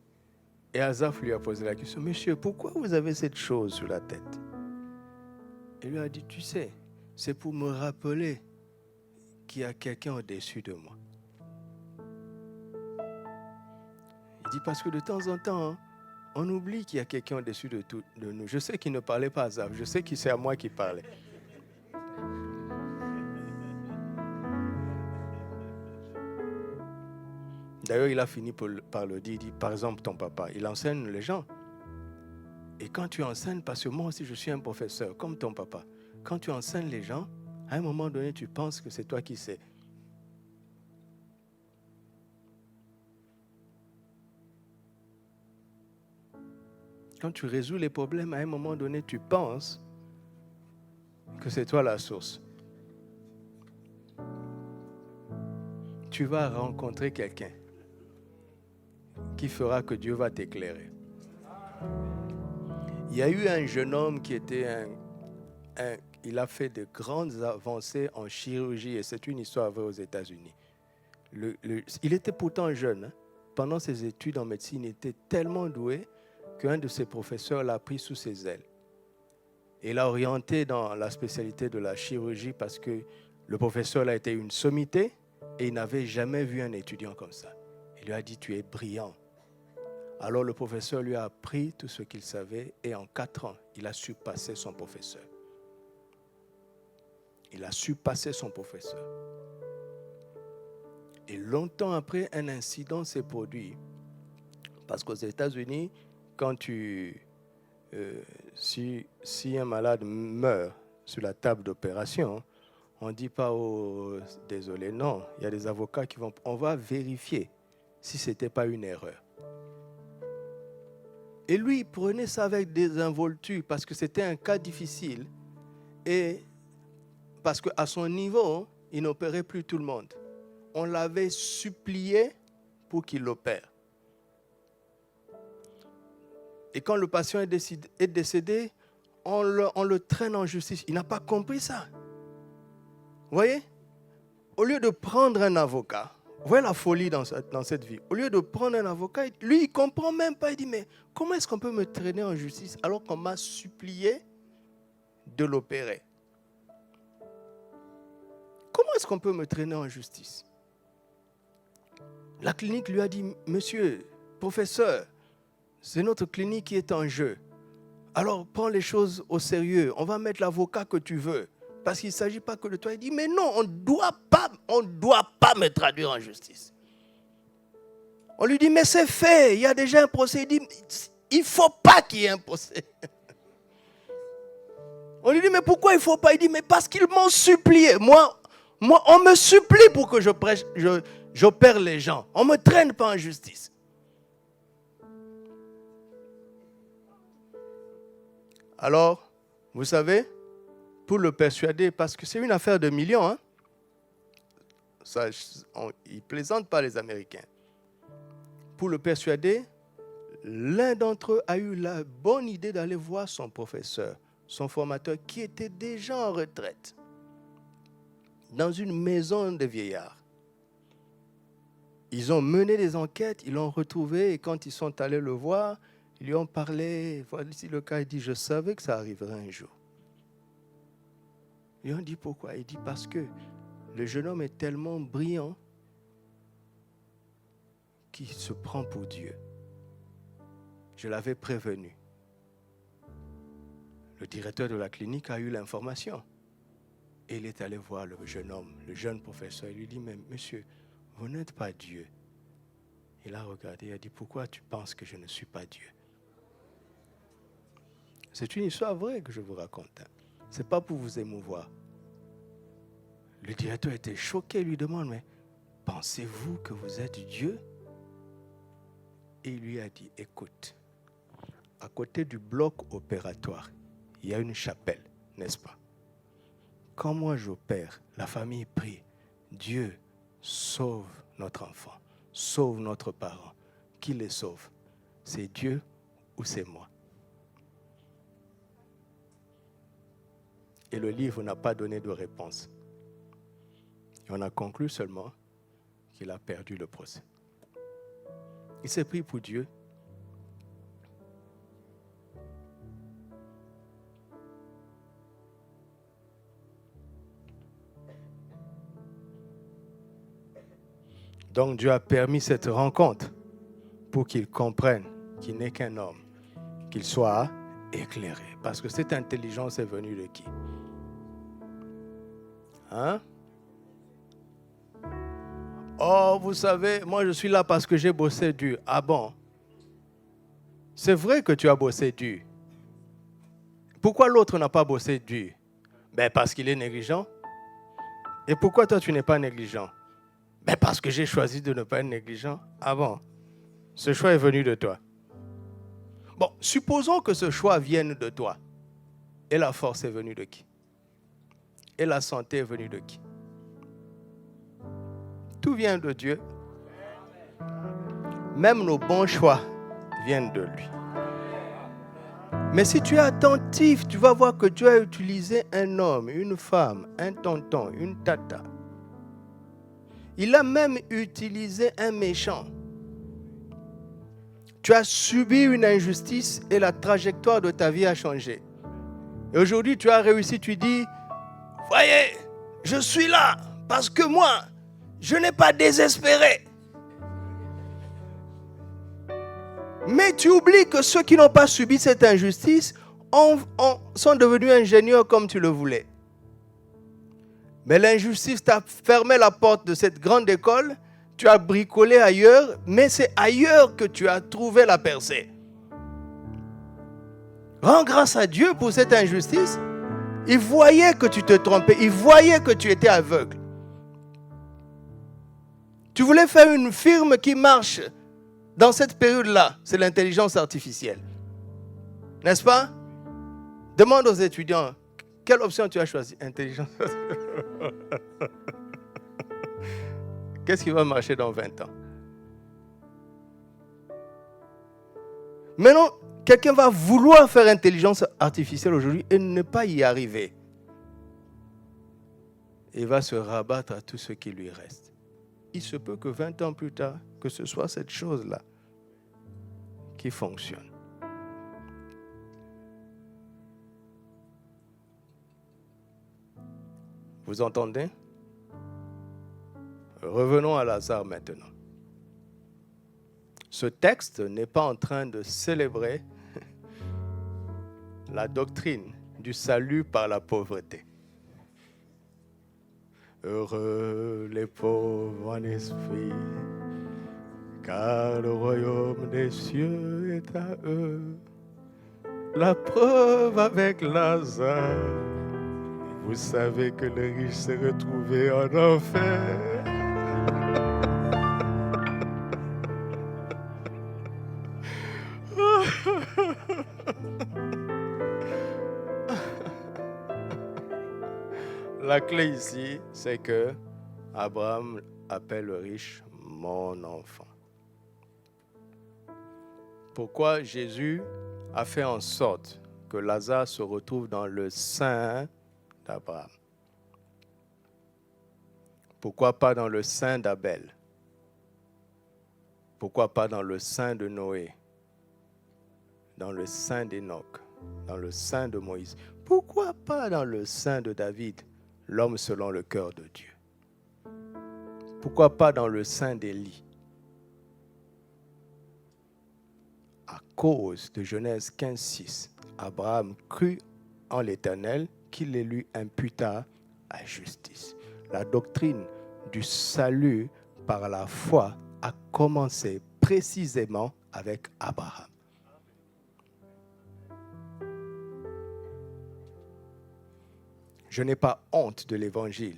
Et Azaf lui a posé la question, monsieur, pourquoi vous avez cette chose sur la tête? Il lui a dit, tu sais, c'est pour me rappeler qu'il y a quelqu'un au-dessus de moi. Il dit, parce que de temps en temps, on oublie qu'il y a quelqu'un au-dessus de nous. Je sais qu'il ne parlait pas à Azaf, je sais que c'est à moi qui parlait. D'ailleurs, il a fini par le dire, il dit, par exemple, ton papa, il enseigne les gens. Et quand tu enseignes, parce que moi aussi je suis un professeur, comme ton papa, quand tu enseignes les gens, à un moment donné, tu penses que c'est toi qui sais. Quand tu résous les problèmes, à un moment donné, tu penses que c'est toi la source. Tu vas rencontrer quelqu'un qui fera que Dieu va t'éclairer. Il y a eu un jeune homme qui était il a fait de grandes avancées en chirurgie et c'est une histoire vraie aux États-Unis. Il était pourtant jeune. Hein. Pendant ses études en médecine, il était tellement doué qu'un de ses professeurs l'a pris sous ses ailes. Et l'a orienté dans la spécialité de la chirurgie parce que le professeur a été une sommité et il n'avait jamais vu un étudiant comme ça. Il lui a dit, tu es brillant. Alors le professeur lui a appris tout ce qu'il savait et en 4 ans, il a surpassé son professeur. Il a surpassé son professeur. Et longtemps après, un incident s'est produit. Parce qu'aux États-Unis, quand si un malade meurt sur la table d'opération, on ne dit pas oh, désolé, non. Il y a des avocats qui vont... On va vérifier si ce n'était pas une erreur. Et lui, il prenait ça avec désinvolture parce que c'était un cas difficile. Et parce qu'à son niveau, il n'opérait plus tout le monde. On l'avait supplié pour qu'il opère. Et quand le patient est décédé, on le traîne en justice. Il n'a pas compris ça. Vous voyez? Au lieu de prendre un avocat, vous voyez la folie dans cette vie. Au lieu de prendre un avocat, lui, il ne comprend même pas. Il dit, mais comment est-ce qu'on peut me traîner en justice alors qu'on m'a supplié de l'opérer? Comment est-ce qu'on peut me traîner en justice? La clinique lui a dit, monsieur, professeur, c'est notre clinique qui est en jeu. Alors prends les choses au sérieux. On va mettre l'avocat que tu veux. Parce qu'il ne s'agit pas que de toi. Il dit, mais non, on ne doit pas me traduire en justice. On lui dit, mais c'est fait, il y a déjà un procès. Il dit, il ne faut pas qu'il y ait un procès. On lui dit, mais pourquoi il ne faut pas? Il dit, mais parce qu'ils m'ont supplié. Moi, on me supplie pour que j'opère les gens. On ne me traîne pas en justice. Alors, vous savez, pour le persuader, parce que c'est une affaire de millions, hein? Ils ne plaisantent pas les Américains. Pour le persuader, l'un d'entre eux a eu la bonne idée d'aller voir son professeur, son formateur, qui était déjà en retraite. dans une maison de vieillards. Ils ont mené des enquêtes, ils l'ont retrouvé et quand ils sont allés le voir, ils lui ont parlé. Voici le cas, il dit, je savais que ça arriverait un jour. Ils ont dit pourquoi? Il dit parce que le jeune homme est tellement brillant qu'il se prend pour Dieu. Je l'avais prévenu. Le directeur de la clinique a eu l'information. Et il est allé voir le jeune homme, le jeune professeur. Il lui dit, mais monsieur, vous n'êtes pas Dieu. Il a regardé, il a dit, pourquoi tu penses que je ne suis pas Dieu? C'est une histoire vraie que je vous raconte. Ce n'est pas pour vous émouvoir. Le directeur était choqué, il lui demande, mais pensez-vous que vous êtes Dieu? Et il lui a dit, écoute, à côté du bloc opératoire, il y a une chapelle, n'est-ce pas? Quand moi j'opère, la famille prie, Dieu sauve notre enfant, sauve notre parent. Qui les sauve? C'est Dieu ou c'est moi? Et le livre n'a pas donné de réponse. Et on a conclu seulement qu'il a perdu le procès. Il s'est pris pour Dieu. Donc Dieu a permis cette rencontre pour qu'il comprenne qu'il n'est qu'un homme, qu'il soit éclairé. Parce que cette intelligence est venue de qui? Hein? Oh, vous savez, moi je suis là parce que j'ai bossé dur. Ah bon? C'est vrai que tu as bossé dur. Pourquoi l'autre n'a pas bossé dur? Ben parce qu'il est négligent. Et pourquoi toi tu n'es pas négligent? Ben parce que j'ai choisi de ne pas être négligent. Ah bon? Ce choix est venu de toi. Bon, supposons que ce choix vienne de toi. Et la force est venue de qui? Et la santé est venue de qui? Tout vient de Dieu. Même nos bons choix viennent de lui. Mais si tu es attentif, tu vas voir que Dieu a utilisé un homme, une femme, un tonton, une tata. Il a même utilisé un méchant. Tu as subi une injustice et la trajectoire de ta vie a changé. Et aujourd'hui, tu as réussi, tu dis, voyez, je suis là parce que moi, je n'ai pas désespéré. Mais tu oublies que ceux qui n'ont pas subi cette injustice sont devenus ingénieurs comme tu le voulais. Mais l'injustice t'a fermé la porte de cette grande école, tu as bricolé ailleurs, mais c'est ailleurs que tu as trouvé la percée. Rends grâce à Dieu pour cette injustice. Il voyait que tu te trompais, il voyait que tu étais aveugle. Tu voulais faire une firme qui marche dans cette période-là, c'est l'intelligence artificielle. N'est-ce pas? Demande aux étudiants, quelle option tu as choisi? Intelligence artificielle. Qu'est-ce qui va marcher dans 20 ans? Maintenant, quelqu'un va vouloir faire intelligence artificielle aujourd'hui et ne pas y arriver. Il va se rabattre à tout ce qui lui reste. Il se peut que 20 ans plus tard, que ce soit cette chose-là qui fonctionne. Vous entendez? Revenons à Lazare maintenant. Ce texte n'est pas en train de célébrer la doctrine du salut par la pauvreté. Heureux les pauvres en esprit, car le royaume des cieux est à eux. La preuve avec Lazare, vous savez que le riche s'est retrouvé en enfer. La clé ici, c'est que Abraham appelle le riche mon enfant. Pourquoi Jésus a fait en sorte que Lazare se retrouve dans le sein d'Abraham? Pourquoi pas dans le sein d'Abel? Pourquoi pas dans le sein de Noé? Dans le sein d'Enoch? Dans le sein de Moïse? Pourquoi pas dans le sein de David, l'homme selon le cœur de Dieu? Pourquoi pas dans le sein d'Élie? À cause de Genèse 15:6, Abraham crut en l'Éternel qu'il les lui imputa à justice. La doctrine du salut par la foi a commencé précisément avec Abraham. Je n'ai pas honte de l'évangile,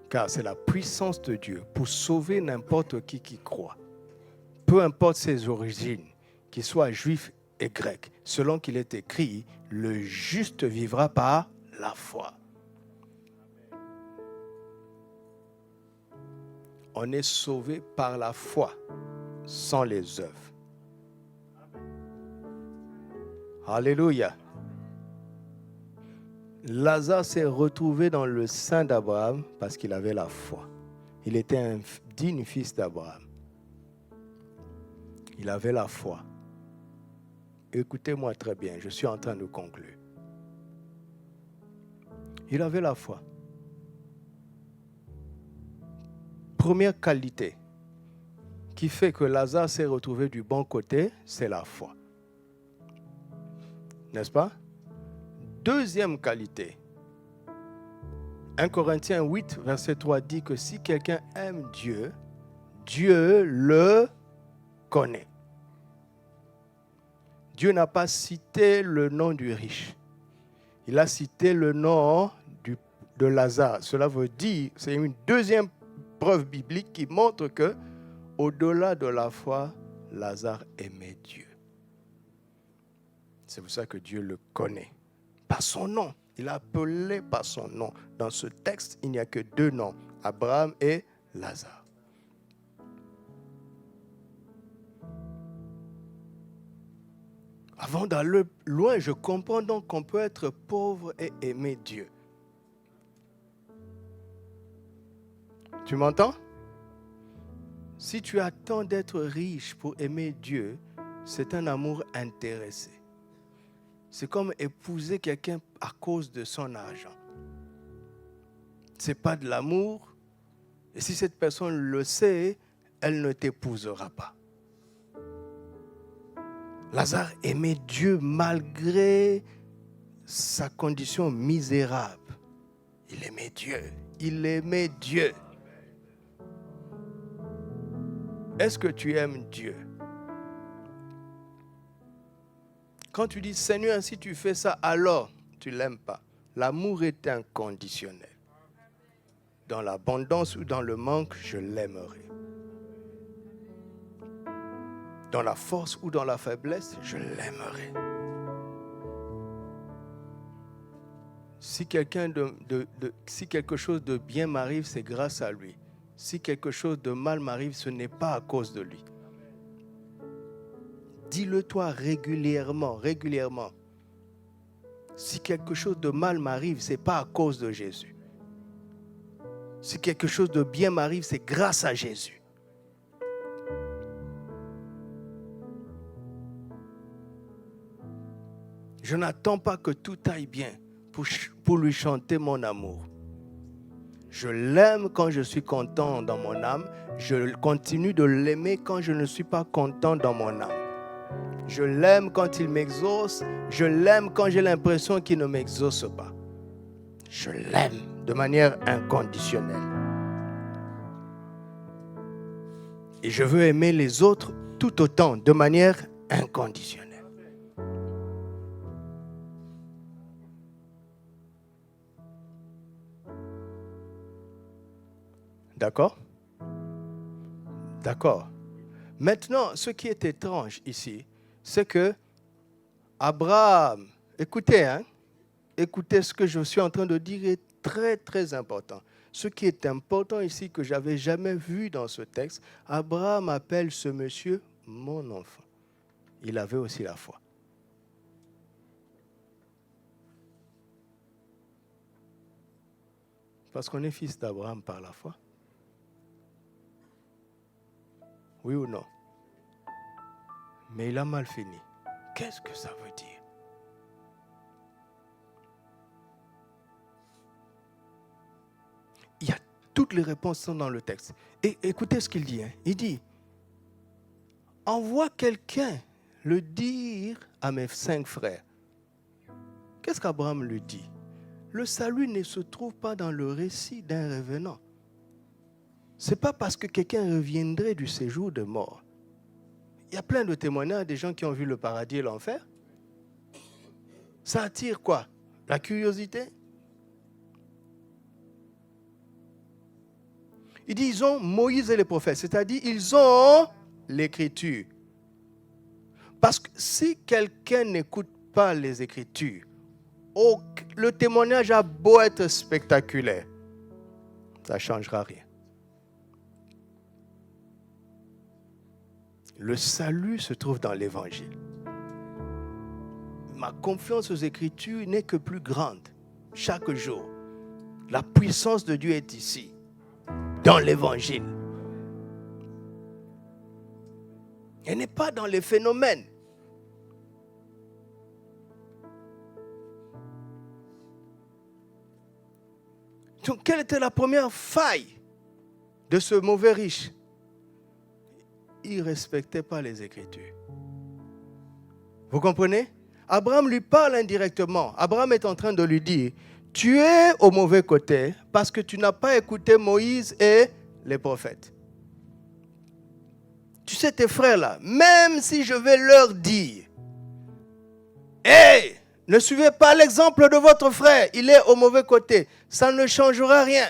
car c'est la puissance de Dieu pour sauver n'importe qui croit. Peu importe ses origines, qu'il soit juif et grec, selon qu'il est écrit, le juste vivra par la foi. On est sauvé par la foi, sans les œuvres. Alléluia. Lazare s'est retrouvé dans le sein d'Abraham parce qu'il avait la foi. Il était un digne fils d'Abraham. Il avait la foi. Écoutez-moi très bien, je suis en train de conclure. Il avait la foi. Première qualité qui fait que Lazare s'est retrouvé du bon côté, c'est la foi. N'est-ce pas? Deuxième qualité. 1 Corinthiens 8, verset 3 dit que si quelqu'un aime Dieu, Dieu le connaît. Dieu n'a pas cité le nom du riche. Il a cité le nom de Lazare. Cela veut dire, c'est une deuxième preuve biblique qui montre que, au-delà de la foi, Lazare aimait Dieu. C'est pour ça que Dieu le connaît. Par son nom. Il a appelé par son nom. Dans ce texte, il n'y a que deux noms, Abraham et Lazare. Avant d'aller loin, je comprends donc qu'on peut être pauvre et aimer Dieu. Tu m'entends? Si tu attends d'être riche pour aimer Dieu, c'est un amour intéressé. C'est comme épouser quelqu'un à cause de son argent. Ce n'est pas de l'amour. Et si cette personne le sait, elle ne t'épousera pas. Lazare aimait Dieu malgré sa condition misérable. Il aimait Dieu. Il aimait Dieu. Est-ce que tu aimes Dieu? Quand tu dis, Seigneur, si tu fais ça, alors tu ne l'aimes pas. L'amour est inconditionnel. Dans l'abondance ou dans le manque, je l'aimerai. Dans la force ou dans la faiblesse, je l'aimerai. Si quelque chose de bien m'arrive, c'est grâce à lui. Si quelque chose de mal m'arrive, ce n'est pas à cause de lui. Dis-le-toi régulièrement. Si quelque chose de mal m'arrive, ce n'est pas à cause de Jésus. Si quelque chose de bien m'arrive, c'est grâce à Jésus. Je n'attends pas que tout aille bien pour lui chanter mon amour. Je l'aime quand je suis content dans mon âme. Je continue de l'aimer quand je ne suis pas content dans mon âme. Je l'aime quand il m'exauce. Je l'aime quand j'ai l'impression qu'il ne m'exauce pas. Je l'aime de manière inconditionnelle. Et je veux aimer les autres tout autant, de manière inconditionnelle. D'accord? D'accord. Maintenant, ce qui est étrange ici, c'est que Abraham, écoutez, écoutez ce que je suis en train de dire est très, très important. Ce qui est important ici que je n'avais jamais vu dans ce texte, Abraham appelle ce monsieur mon enfant. Il avait aussi la foi. Parce qu'on est fils d'Abraham par la foi. Oui ou non? Mais il a mal fini. Qu'est-ce que ça veut dire? Il y a toutes les réponses sont dans le texte. Et écoutez ce qu'il dit. Il dit, envoie quelqu'un le dire à mes 5 frères. Qu'est-ce qu'Abraham lui dit? Le salut ne se trouve pas dans le récit d'un revenant. Ce n'est pas parce que quelqu'un reviendrait du séjour de mort. Il y a plein de témoignages des gens qui ont vu le paradis et l'enfer. Ça attire quoi? La curiosité? Il dit, ils ont Moïse et les prophètes, c'est-à-dire ils ont l'écriture. Parce que si quelqu'un n'écoute pas les Écritures, le témoignage a beau être spectaculaire, ça ne changera rien. Le salut se trouve dans l'Évangile. Ma confiance aux Écritures n'est que plus grande chaque jour. La puissance de Dieu est ici, dans l'Évangile. Elle n'est pas dans les phénomènes. Donc, quelle était la première faille de ce mauvais riche? Il ne respectait pas les Écritures. Vous comprenez? Abraham lui parle indirectement. Abraham est en train de lui dire, tu es au mauvais côté parce que tu n'as pas écouté Moïse et les prophètes. Tu sais, tes frères là, même si je vais leur dire, hey, ne suivez pas l'exemple de votre frère, il est au mauvais côté, ça ne changera rien.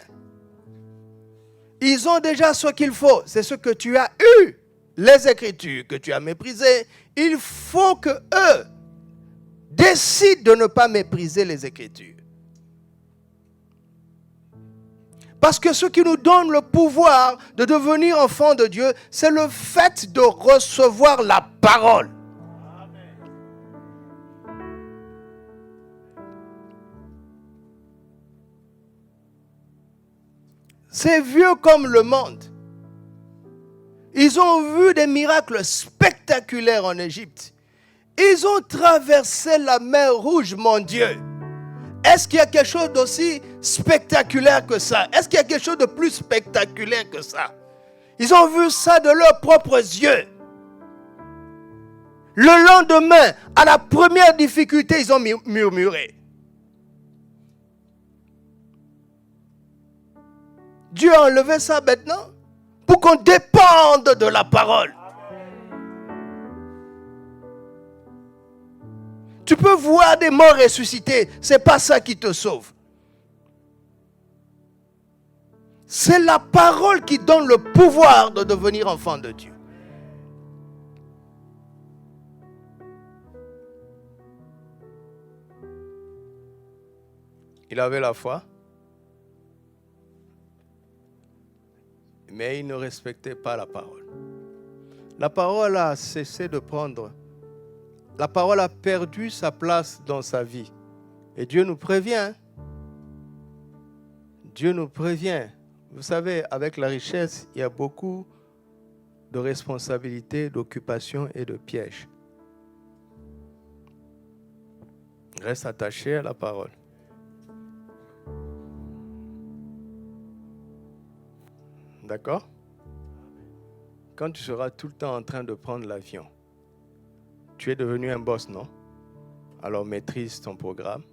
Ils ont déjà ce qu'il faut, c'est ce que tu as eu, les Écritures que tu as méprisées. Il faut que eux décident de ne pas mépriser les Écritures. Parce que ce qui nous donne le pouvoir de devenir enfants de Dieu, c'est le fait de recevoir la parole. C'est vieux comme le monde. Ils ont vu des miracles spectaculaires en Égypte. Ils ont traversé la mer Rouge, mon Dieu. Est-ce qu'il y a quelque chose d'aussi spectaculaire que ça? Est-ce qu'il y a quelque chose de plus spectaculaire que ça? Ils ont vu ça de leurs propres yeux. Le lendemain, à la première difficulté, ils ont murmuré. Dieu a enlevé ça maintenant pour qu'on dépende de la parole. Tu peux voir des morts ressuscités, ce n'est pas ça qui te sauve. C'est la parole qui donne le pouvoir de devenir enfant de Dieu. Il avait la foi, mais il ne respectait pas la parole. La parole a cessé de prendre. La parole a perdu sa place dans sa vie. Et Dieu nous prévient. Dieu nous prévient. Vous savez, avec la richesse, il y a beaucoup de responsabilités, d'occupations et de pièges. Reste attaché à la parole. D'accord? Quand tu seras tout le temps en train de prendre l'avion, tu es devenu un boss, non? Alors maîtrise ton programme.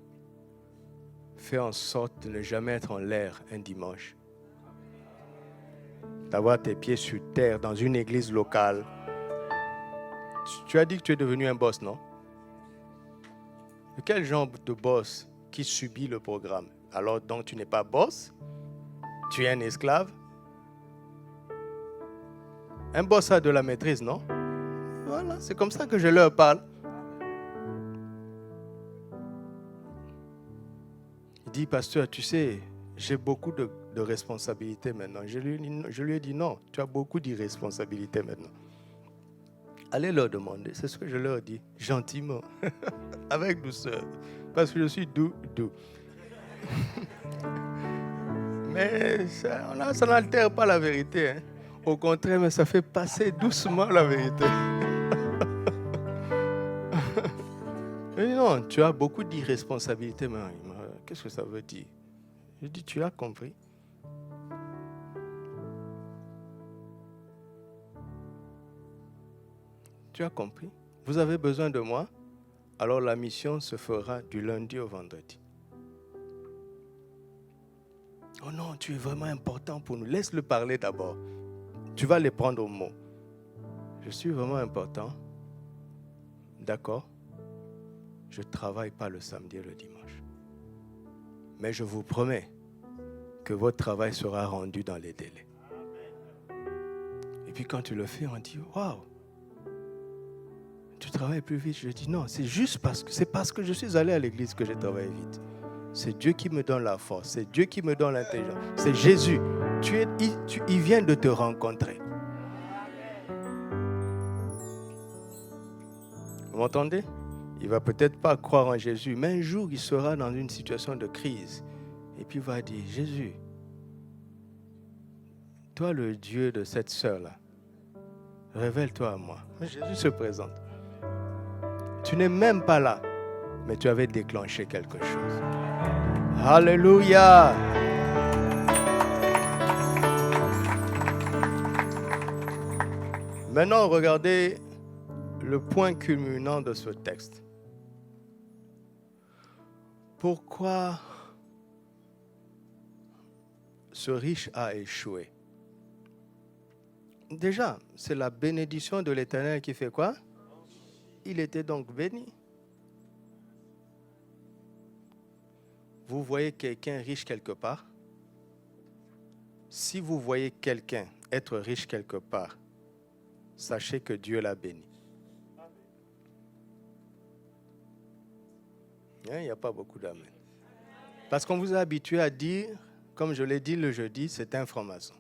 Fais en sorte de ne jamais être en l'air un dimanche. D'avoir tes pieds sur terre dans une église locale. Tu as dit que tu es devenu un boss, non? Quel genre de boss qui subit le programme? Alors donc tu n'es pas boss? Tu es un esclave? Un boss a de la maîtrise, non? Voilà, c'est comme ça que je leur parle. Il dit, pasteur, tu sais, j'ai beaucoup de responsabilités maintenant. Je lui ai dit, non, tu as beaucoup d'irresponsabilités maintenant. Allez leur demander, c'est ce que je leur dis, gentiment, avec douceur, parce que je suis doux. Mais ça n'altère pas la vérité. Hein. Au contraire, mais ça fait passer doucement la vérité. Je dis non, tu as beaucoup d'irresponsabilité, mais qu'est-ce que ça veut dire? Je dis, tu as compris? Tu as compris? Vous avez besoin de moi? Alors la mission se fera du lundi au vendredi. Oh non, tu es vraiment important pour nous. Laisse-le parler d'abord. Tu vas les prendre au mot. Je suis vraiment important. D'accord? Je ne travaille pas le samedi et le dimanche. Mais je vous promets que votre travail sera rendu dans les délais. Et puis quand tu le fais, on dit, waouh, tu travailles plus vite. Je dis non, c'est juste parce que je suis allé à l'église que j'ai travaillé vite. C'est Dieu qui me donne la force, c'est Dieu qui me donne l'intelligence. C'est Jésus. Il vient de te rencontrer. Vous m'entendez? Il ne va peut-être pas croire en Jésus, mais un jour, il sera dans une situation de crise. Et puis il va dire, Jésus, toi le Dieu de cette sœur-là, révèle-toi à moi. Mais Jésus se présente. Tu n'es même pas là, mais tu avais déclenché quelque chose. Alléluia! Maintenant, regardez le point culminant de ce texte. Pourquoi ce riche a échoué? Déjà, c'est la bénédiction de l'Éternel qui fait quoi? Il était donc béni. Vous voyez quelqu'un riche quelque part? Si vous voyez quelqu'un être riche quelque part, sachez que Dieu l'a béni. Il n'y a pas beaucoup d'amen. Parce qu'on vous a habitué à dire, comme je l'ai dit le jeudi, c'est information.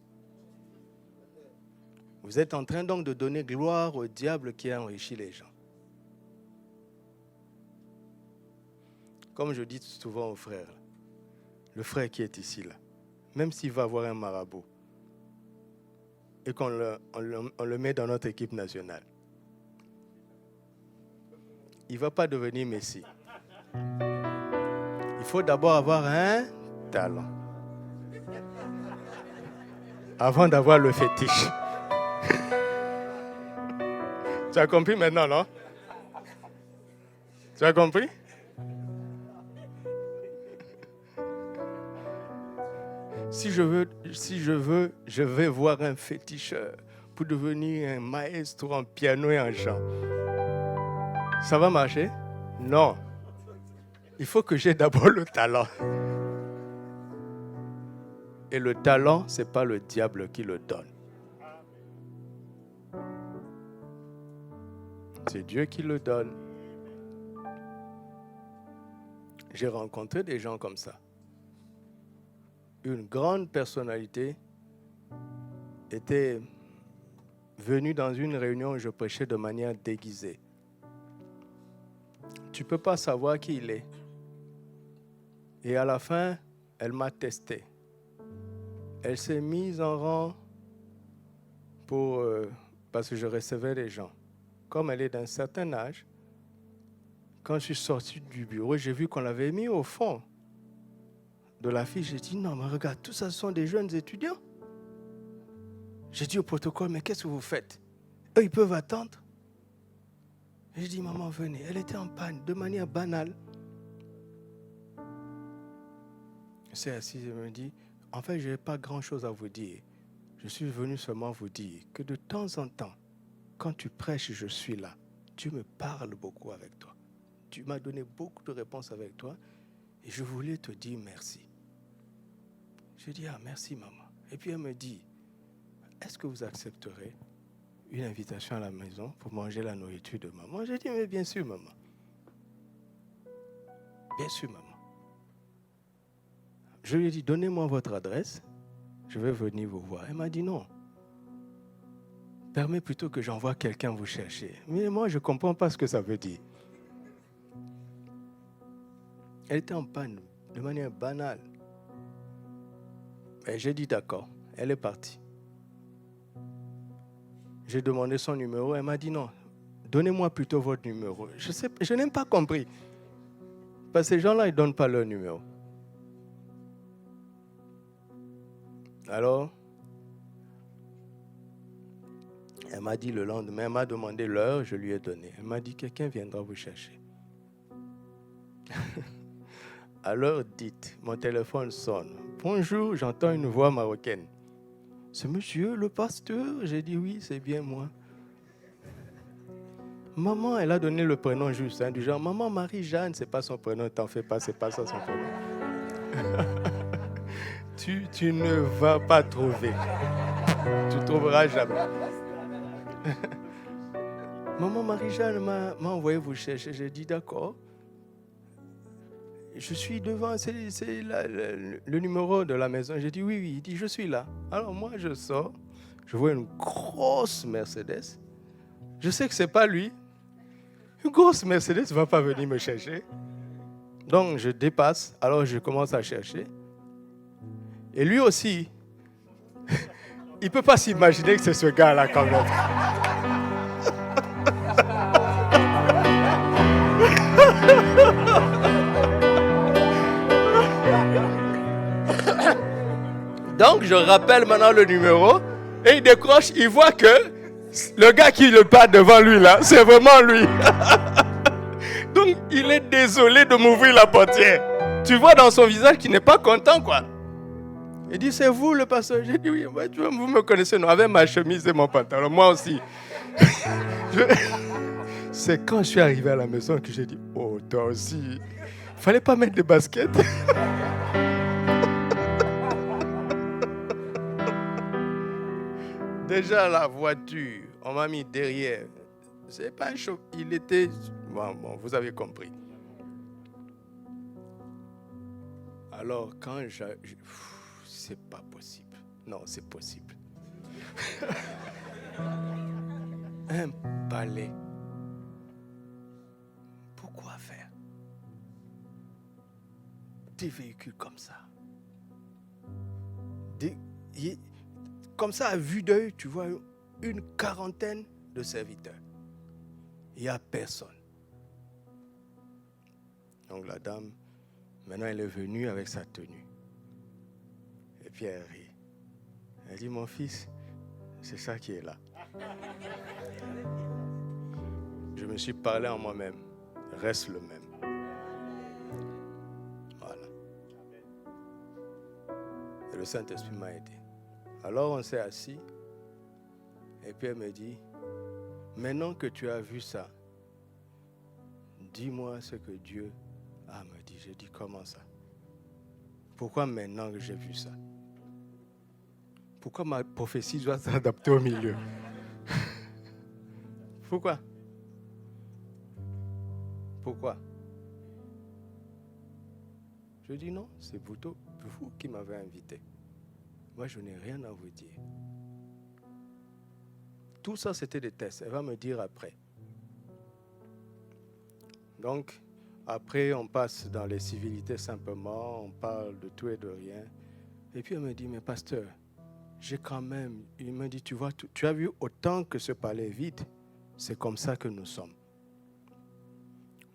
Vous êtes en train donc de donner gloire au diable qui a enrichi les gens. Comme je dis souvent aux frères, le frère qui est ici, là, même s'il va avoir un marabout et qu'on le met dans notre équipe nationale, il ne va pas devenir Messi. Il faut d'abord avoir un talent avant d'avoir le fétiche. Tu as compris maintenant, non? Tu as compris? Si je veux, je vais voir un féticheur pour devenir un maestro en piano et en chant. Ça va marcher? Non. Il faut que j'ai d'abord le talent. Et le talent, ce n'est pas le diable qui le donne. C'est Dieu qui le donne. J'ai rencontré des gens comme ça. Une grande personnalité était venue dans une réunion où je prêchais de manière déguisée. Tu ne peux pas savoir qui il est. Et à la fin, elle m'a testé. Elle s'est mise en rang parce que je recevais les gens. Comme elle est d'un certain âge, quand je suis sorti du bureau, j'ai vu qu'on l'avait mis au fond de l'affiche. J'ai dit, non, mais regarde, tout ça, ce sont des jeunes étudiants. J'ai dit au protocole, mais qu'est-ce que vous faites? Eux, ils peuvent attendre. J'ai dit, maman, venez. Elle était en panne, de manière banale. Elle s'est assise et me dit, en fait, je n'ai pas grand-chose à vous dire. Je suis venu seulement vous dire que de temps en temps, quand tu prêches, je suis là. Dieu me parle beaucoup avec toi. Tu m'as donné beaucoup de réponses avec toi et je voulais te dire merci. Je dis, ah, merci maman. Et puis elle me dit, est-ce que vous accepterez une invitation à la maison pour manger la nourriture de maman? J'ai dit, mais bien sûr maman. Bien sûr maman. Je lui ai dit, donnez-moi votre adresse, je vais venir vous voir. Elle m'a dit non. Permets plutôt que j'envoie quelqu'un vous chercher. Mais moi, je ne comprends pas ce que ça veut dire. Elle était en panne de manière banale. Et j'ai dit d'accord. Elle est partie. J'ai demandé son numéro. Elle m'a dit non, donnez-moi plutôt votre numéro. Je n'ai pas compris. Parce que ces gens-là, ils ne donnent pas leur numéro. Alors, elle m'a dit le lendemain, elle m'a demandé l'heure, je lui ai donné. Elle m'a dit, quelqu'un viendra vous chercher. À l'heure dite, mon téléphone sonne. Bonjour, j'entends une voix marocaine. C'est monsieur le pasteur? J'ai dit oui, c'est bien moi. Maman, elle a donné le prénom juste, du genre, maman Marie-Jeanne, c'est pas son prénom, t'en fais pas, c'est pas ça son prénom. tu ne vas pas trouver. Tu ne trouveras jamais. Maman Marie-Jeanne m'a envoyé vous chercher. J'ai dit d'accord. Je suis devant, c'est le numéro de la maison. J'ai dit oui. Il dit je suis là. Alors moi je sors, je vois une grosse Mercedes. Je sais que ce n'est pas lui. Une grosse Mercedes ne va pas venir me chercher. Donc je dépasse, alors je commence à chercher. Et lui aussi, il ne peut pas s'imaginer que c'est ce gars-là quand même. Donc, je rappelle maintenant le numéro et il décroche, il voit que le gars qui le parle devant lui là, c'est vraiment lui. Donc, il est désolé de m'ouvrir la portière. Tu vois dans son visage qu'il n'est pas content, quoi. Il dit, c'est vous le pasteur? J'ai dit, oui, vous me connaissez, non, avec ma chemise et mon pantalon, moi aussi. C'est quand je suis arrivé à la maison que j'ai dit, oh, toi aussi, il ne fallait pas mettre de baskets. Déjà, la voiture, on m'a mis derrière. C'est pas un choc. Il était... Bon, vous avez compris. Alors, quand c'est pas possible. Non, c'est possible. Un palais. Pourquoi faire des véhicules comme ça? Comme ça, à vue d'œil, tu vois une quarantaine de serviteurs. Il n'y a personne. Donc la dame, maintenant elle est venue avec sa tenue. Et puis elle rit. Elle dit, mon fils, c'est ça qui est là. Je me suis parlé en moi-même. Reste le même. Voilà. Et le Saint-Esprit m'a aidé. Alors on s'est assis. Et puis elle me dit, maintenant que tu as vu ça, dis-moi ce que Dieu me dit. J'ai dit, comment ça? Pourquoi maintenant que j'ai vu ça? Pourquoi ma prophétie doit s'adapter au milieu? Pourquoi? Pourquoi? Je dis non, c'est plutôt vous qui m'avez invité. Moi, je n'ai rien à vous dire. Tout ça, c'était des tests. Elle va me dire après. Donc, après, on passe dans les civilités simplement, on parle de tout et de rien. Et puis, elle me dit, mais pasteur, j'ai quand même... Il me dit, tu vois, tu as vu autant que ce palais est vide. C'est comme ça que nous sommes.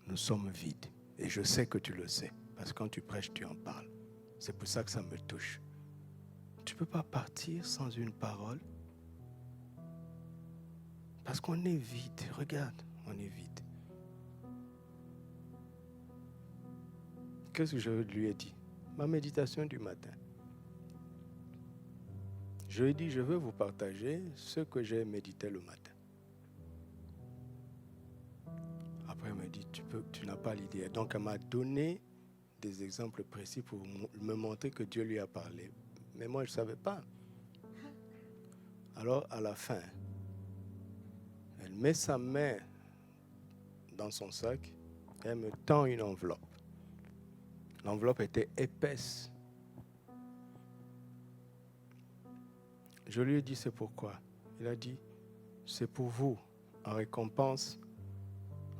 Nous sommes vides. Et je sais que tu le sais. Parce que quand tu prêches, tu en parles. C'est pour ça que ça me touche. Tu ne peux pas partir sans une parole. Parce qu'on est vide. Regarde, on est vide. Qu'est-ce que je lui ai dit? Ma méditation du matin. Je lui ai dit, je veux vous partager ce que j'ai médité le matin. Après, elle m'a dit, tu n'as pas l'idée. Donc, elle m'a donné des exemples précis pour me montrer que Dieu lui a parlé. Mais moi, je ne savais pas. Alors, à la fin, elle met sa main dans son sac et elle me tend une enveloppe. L'enveloppe était épaisse. Je lui ai dit, c'est pourquoi? Il a dit, c'est pour vous, en récompense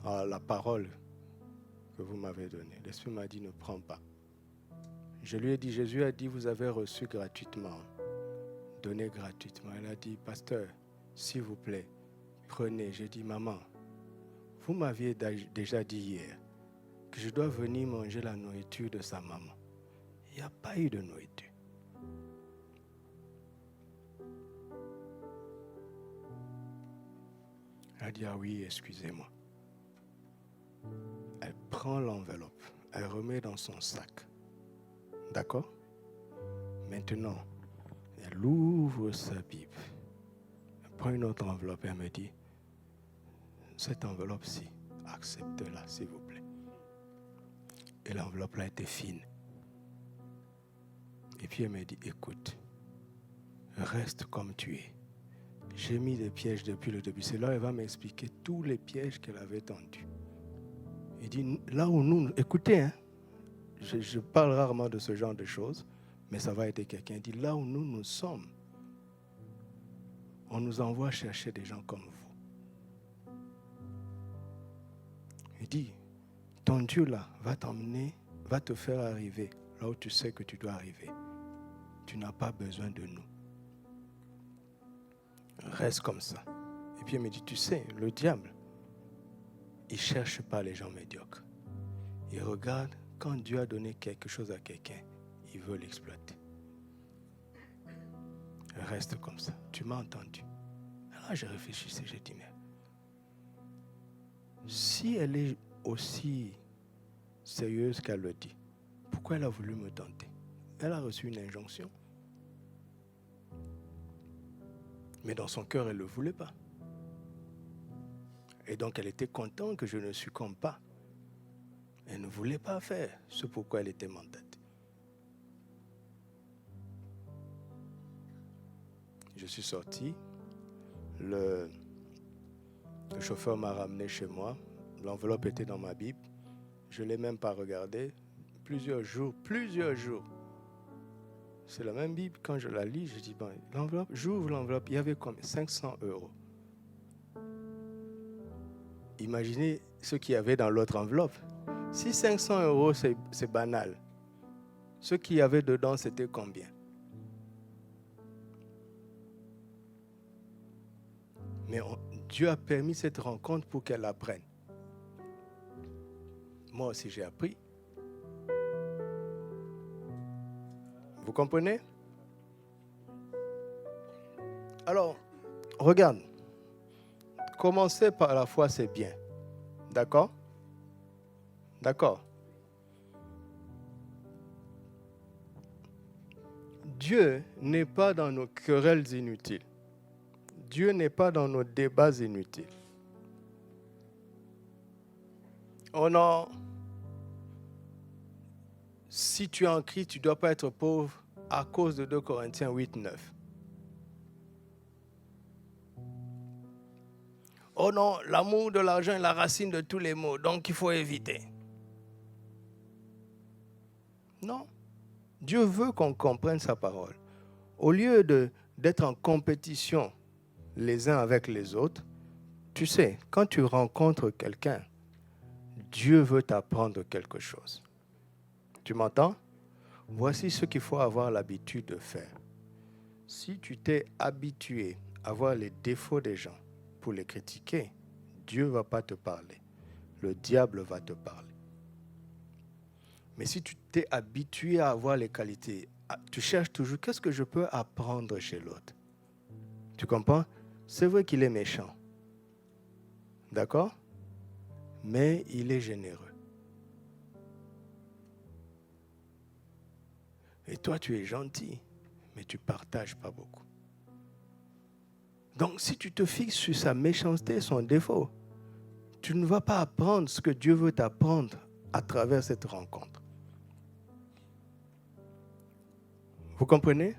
à la parole que vous m'avez donnée. L'Esprit m'a dit, ne prends pas. Je lui ai dit, Jésus a dit, vous avez reçu gratuitement, donné gratuitement. Elle a dit, pasteur, s'il vous plaît, prenez. J'ai dit, maman, vous m'aviez déjà dit hier que je dois venir manger la nourriture de sa maman. Il n'y a pas eu de nourriture. Elle dit, ah oui, excusez-moi. Elle prend l'enveloppe, elle remet dans son sac. D'accord? Maintenant, elle ouvre sa Bible. Elle prend une autre enveloppe et elle me dit, cette enveloppe-ci, acceptez-la, s'il vous plaît. Et l'enveloppe là était fine. Et puis elle me dit, écoute, reste comme tu es. J'ai mis des pièges depuis le début. C'est là qu'elle va m'expliquer tous les pièges qu'elle avait tendus. Il dit, là où nous... Écoutez, hein, je parle rarement de ce genre de choses, mais ça va être quelqu'un. Il dit, là où nous sommes, on nous envoie chercher des gens comme vous. Il dit, ton Dieu là va t'emmener, va te faire arriver là où tu sais que tu dois arriver. Tu n'as pas besoin de nous. Reste comme ça. Et puis il me dit, tu sais, le diable, il ne cherche pas les gens médiocres. Il regarde quand Dieu a donné quelque chose à quelqu'un, il veut l'exploiter. Reste comme ça. Tu m'as entendu. Alors j'ai réfléchi, j'ai dit, mais si elle est aussi sérieuse qu'elle le dit, pourquoi elle a voulu me tenter? Elle a reçu une injonction. Mais dans son cœur, elle ne le voulait pas. Et donc, elle était contente que je ne succombe pas. Elle ne voulait pas faire ce pourquoi elle était mandatée. Je suis sorti. Le chauffeur m'a ramené chez moi. L'enveloppe était dans ma Bible. Je ne l'ai même pas regardée. Plusieurs jours. C'est la même Bible. Quand je la lis, je dis, bon, l'enveloppe, j'ouvre l'enveloppe. Il y avait combien? 500 €. Imaginez ce qu'il y avait dans l'autre enveloppe. Si 500 €, c'est banal. Ce qu'il y avait dedans, c'était combien? Mais Dieu a permis cette rencontre pour qu'elle apprenne. Moi aussi, j'ai appris. Vous comprenez? Alors, regarde. Commencer par la foi, c'est bien. D'accord? D'accord. Dieu n'est pas dans nos querelles inutiles. Dieu n'est pas dans nos débats inutiles. Oh non, si tu es en Christ, tu ne dois pas être pauvre à cause de 2 Corinthiens 8, 9. Oh non, l'amour de l'argent est la racine de tous les maux, donc il faut éviter. Non, Dieu veut qu'on comprenne sa parole. Au lieu d'être en compétition les uns avec les autres, tu sais, quand tu rencontres quelqu'un, Dieu veut t'apprendre quelque chose. Tu m'entends? Voici ce qu'il faut avoir l'habitude de faire. Si tu t'es habitué à voir les défauts des gens pour les critiquer, Dieu ne va pas te parler. Le diable va te parler. Mais si tu t'es habitué à avoir les qualités, tu cherches toujours, qu'est-ce que je peux apprendre chez l'autre? Tu comprends? C'est vrai qu'il est méchant. D'accord? Mais il est généreux. Et toi, tu es gentil, mais tu ne partages pas beaucoup. Donc, si tu te fixes sur sa méchanceté, son défaut, tu ne vas pas apprendre ce que Dieu veut t'apprendre à travers cette rencontre. Vous comprenez?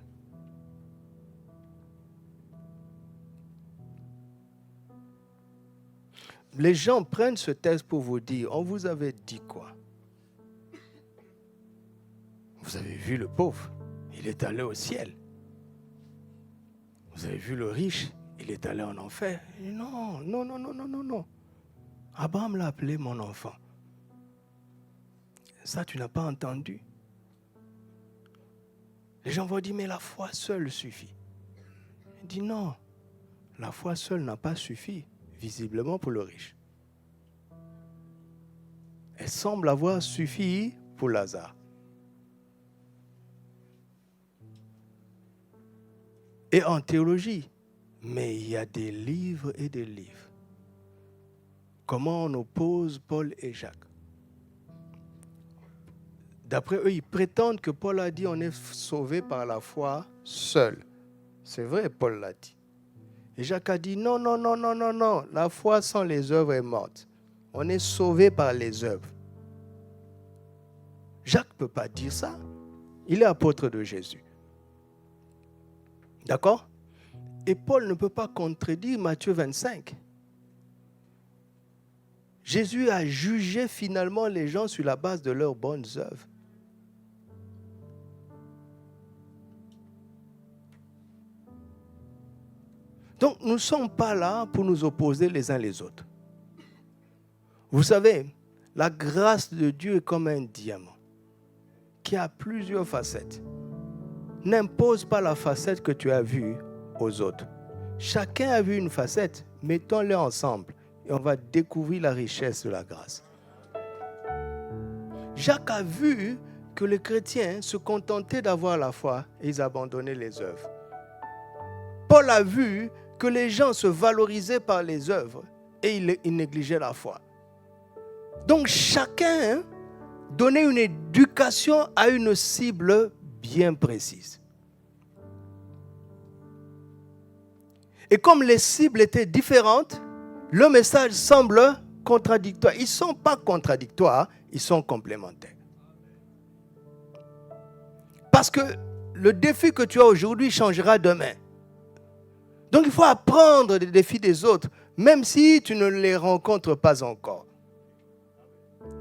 Les gens prennent ce texte pour vous dire, on vous avait dit quoi? Vous avez vu le pauvre, il est allé au ciel. Vous avez vu le riche, il est allé en enfer. Non, non, non, non, non, non, non. Abraham l'a appelé mon enfant. Ça, tu n'as pas entendu. Les gens vont dire, mais la foi seule suffit. Il dit non, la foi seule n'a pas suffi, visiblement, pour le riche. Elle semble avoir suffi pour Lazare. Et en théologie, mais il y a des livres et des livres. Comment on oppose Paul et Jacques? D'après eux, ils prétendent que Paul a dit on est sauvé par la foi seul. C'est vrai, Paul l'a dit. Et Jacques a dit non, la foi sans les œuvres est morte. On est sauvé par les œuvres. Jacques ne peut pas dire ça. Il est apôtre de Jésus. D'accord? Et Paul ne peut pas contredire Matthieu 25. Jésus a jugé finalement les gens sur la base de leurs bonnes œuvres. Donc, nous ne sommes pas là pour nous opposer les uns les autres. Vous savez, la grâce de Dieu est comme un diamant qui a plusieurs facettes. N'impose pas la facette que tu as vue aux autres. Chacun a vu une facette, mettons-les ensemble et on va découvrir la richesse de la grâce. Jacques a vu que les chrétiens se contentaient d'avoir la foi et ils abandonnaient les œuvres. Paul a vu que les gens se valorisaient par les œuvres et ils négligeaient la foi. Donc chacun donnait une éducation à une cible bien précise. Et comme les cibles étaient différentes, le message semble contradictoire. Ils ne sont pas contradictoires, ils sont complémentaires. Parce que le défi que tu as aujourd'hui changera demain. Donc il faut apprendre des défis des autres, même si tu ne les rencontres pas encore.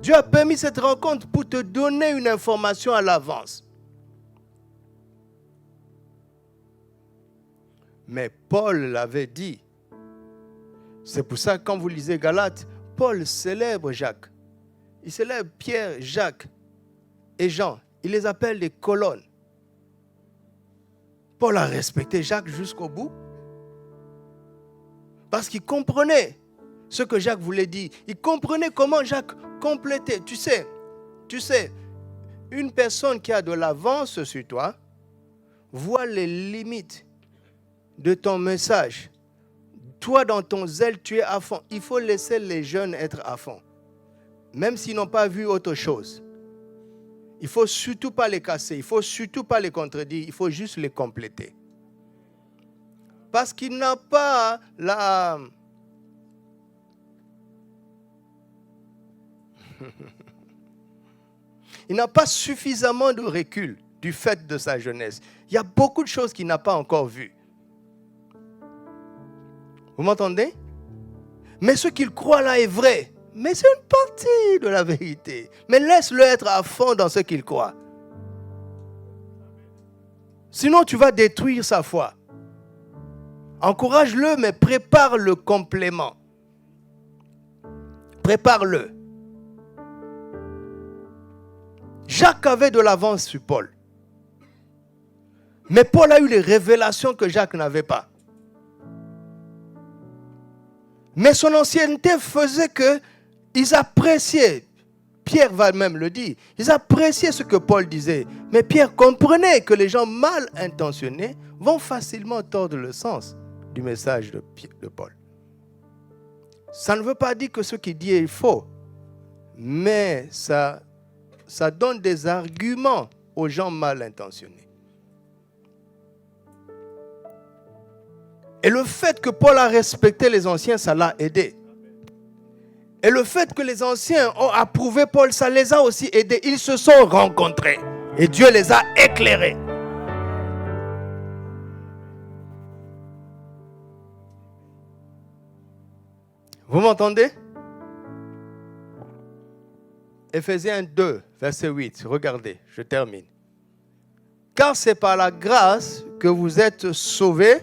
Dieu a permis cette rencontre pour te donner une information à l'avance. Mais Paul l'avait dit. C'est pour ça que quand vous lisez Galates, Paul célèbre Jacques. Il célèbre Pierre, Jacques et Jean. Il les appelle des colonnes. Paul a respecté Jacques jusqu'au bout. Parce qu'il comprenait ce que Jacques voulait dire. Il comprenait comment Jacques complétait. Tu sais, une personne qui a de l'avance sur toi voit les limites de ton message. Toi, dans ton zèle, tu es à fond. Il faut laisser les jeunes être à fond. Même s'ils n'ont pas vu autre chose. Il ne faut surtout pas les casser. Il ne faut surtout pas les contredire. Il faut juste les compléter. Parce qu'il n'a pas la... Il n'a pas suffisamment de recul du fait de sa jeunesse. Il y a beaucoup de choses qu'il n'a pas encore vues. Vous m'entendez? Mais ce qu'il croit là est vrai. Mais c'est une partie de la vérité. Mais laisse-le être à fond dans ce qu'il croit. Sinon, tu vas détruire sa foi. Encourage-le, mais prépare le complément. Prépare-le. Jacques avait de l'avance sur Paul. Mais Paul a eu les révélations que Jacques n'avait pas. Mais son ancienneté faisait qu'ils appréciaient, Pierre va même le dire, ils appréciaient ce que Paul disait. Mais Pierre comprenait que les gens mal intentionnés vont facilement tordre le sens du message de Paul. Ça ne veut pas dire que ce qu'il dit est faux, mais ça donne des arguments aux gens mal intentionnés. Et le fait que Paul a respecté les anciens, ça l'a aidé. Et le fait que les anciens ont approuvé Paul, ça les a aussi aidés. Ils se sont rencontrés et Dieu les a éclairés. Vous m'entendez? Éphésiens 2, verset 8. Regardez, je termine. Car c'est par la grâce que vous êtes sauvés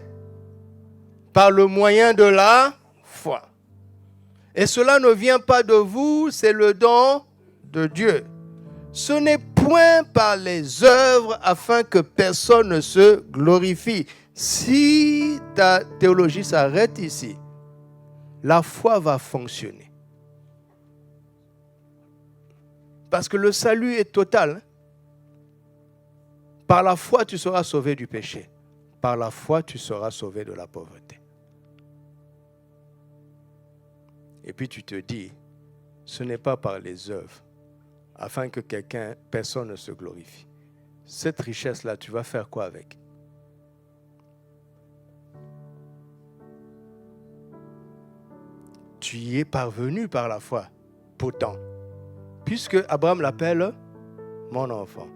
par le moyen de la foi. Et cela ne vient pas de vous, c'est le don de Dieu. Ce n'est point par les œuvres afin que personne ne se glorifie. Si ta théologie s'arrête ici, la foi va fonctionner. Parce que le salut est total. Par la foi, tu seras sauvé du péché. Par la foi, tu seras sauvé de la pauvreté. Et puis tu te dis, ce n'est pas par les œuvres, afin que personne ne se glorifie. Cette richesse-là, tu vas faire quoi avec? Tu y es parvenu par la foi, pourtant, puisque Abraham l'appelle mon enfant.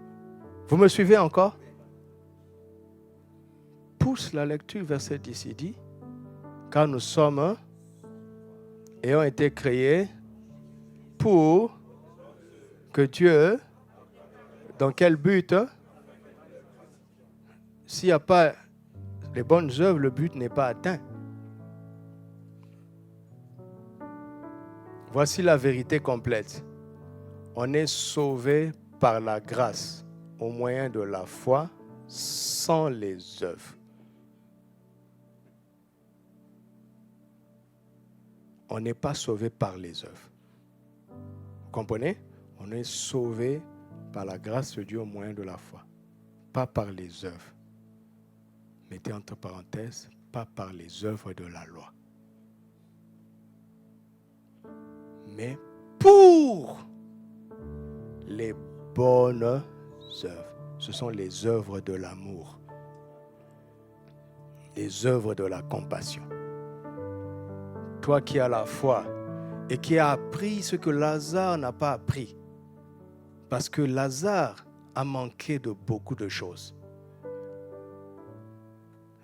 Vous me suivez encore? Pousse la lecture, verset 10, il dit, car nous sommes et ont été créés pour que Dieu, dans quel but? S'il n'y a pas les bonnes œuvres, le but n'est pas atteint. Voici la vérité complète. On est sauvé par la grâce au moyen de la foi sans les œuvres. On n'est pas sauvé par les œuvres. Vous comprenez? On est sauvé par la grâce de Dieu au moyen de la foi, pas par les œuvres. Mettez entre parenthèses, pas par les œuvres de la loi. Mais pour les bonnes œuvres. Ce sont les œuvres de l'amour, les œuvres de la compassion. Toi qui as la foi et qui as appris ce que Lazare n'a pas appris, parce que Lazare a manqué de beaucoup de choses.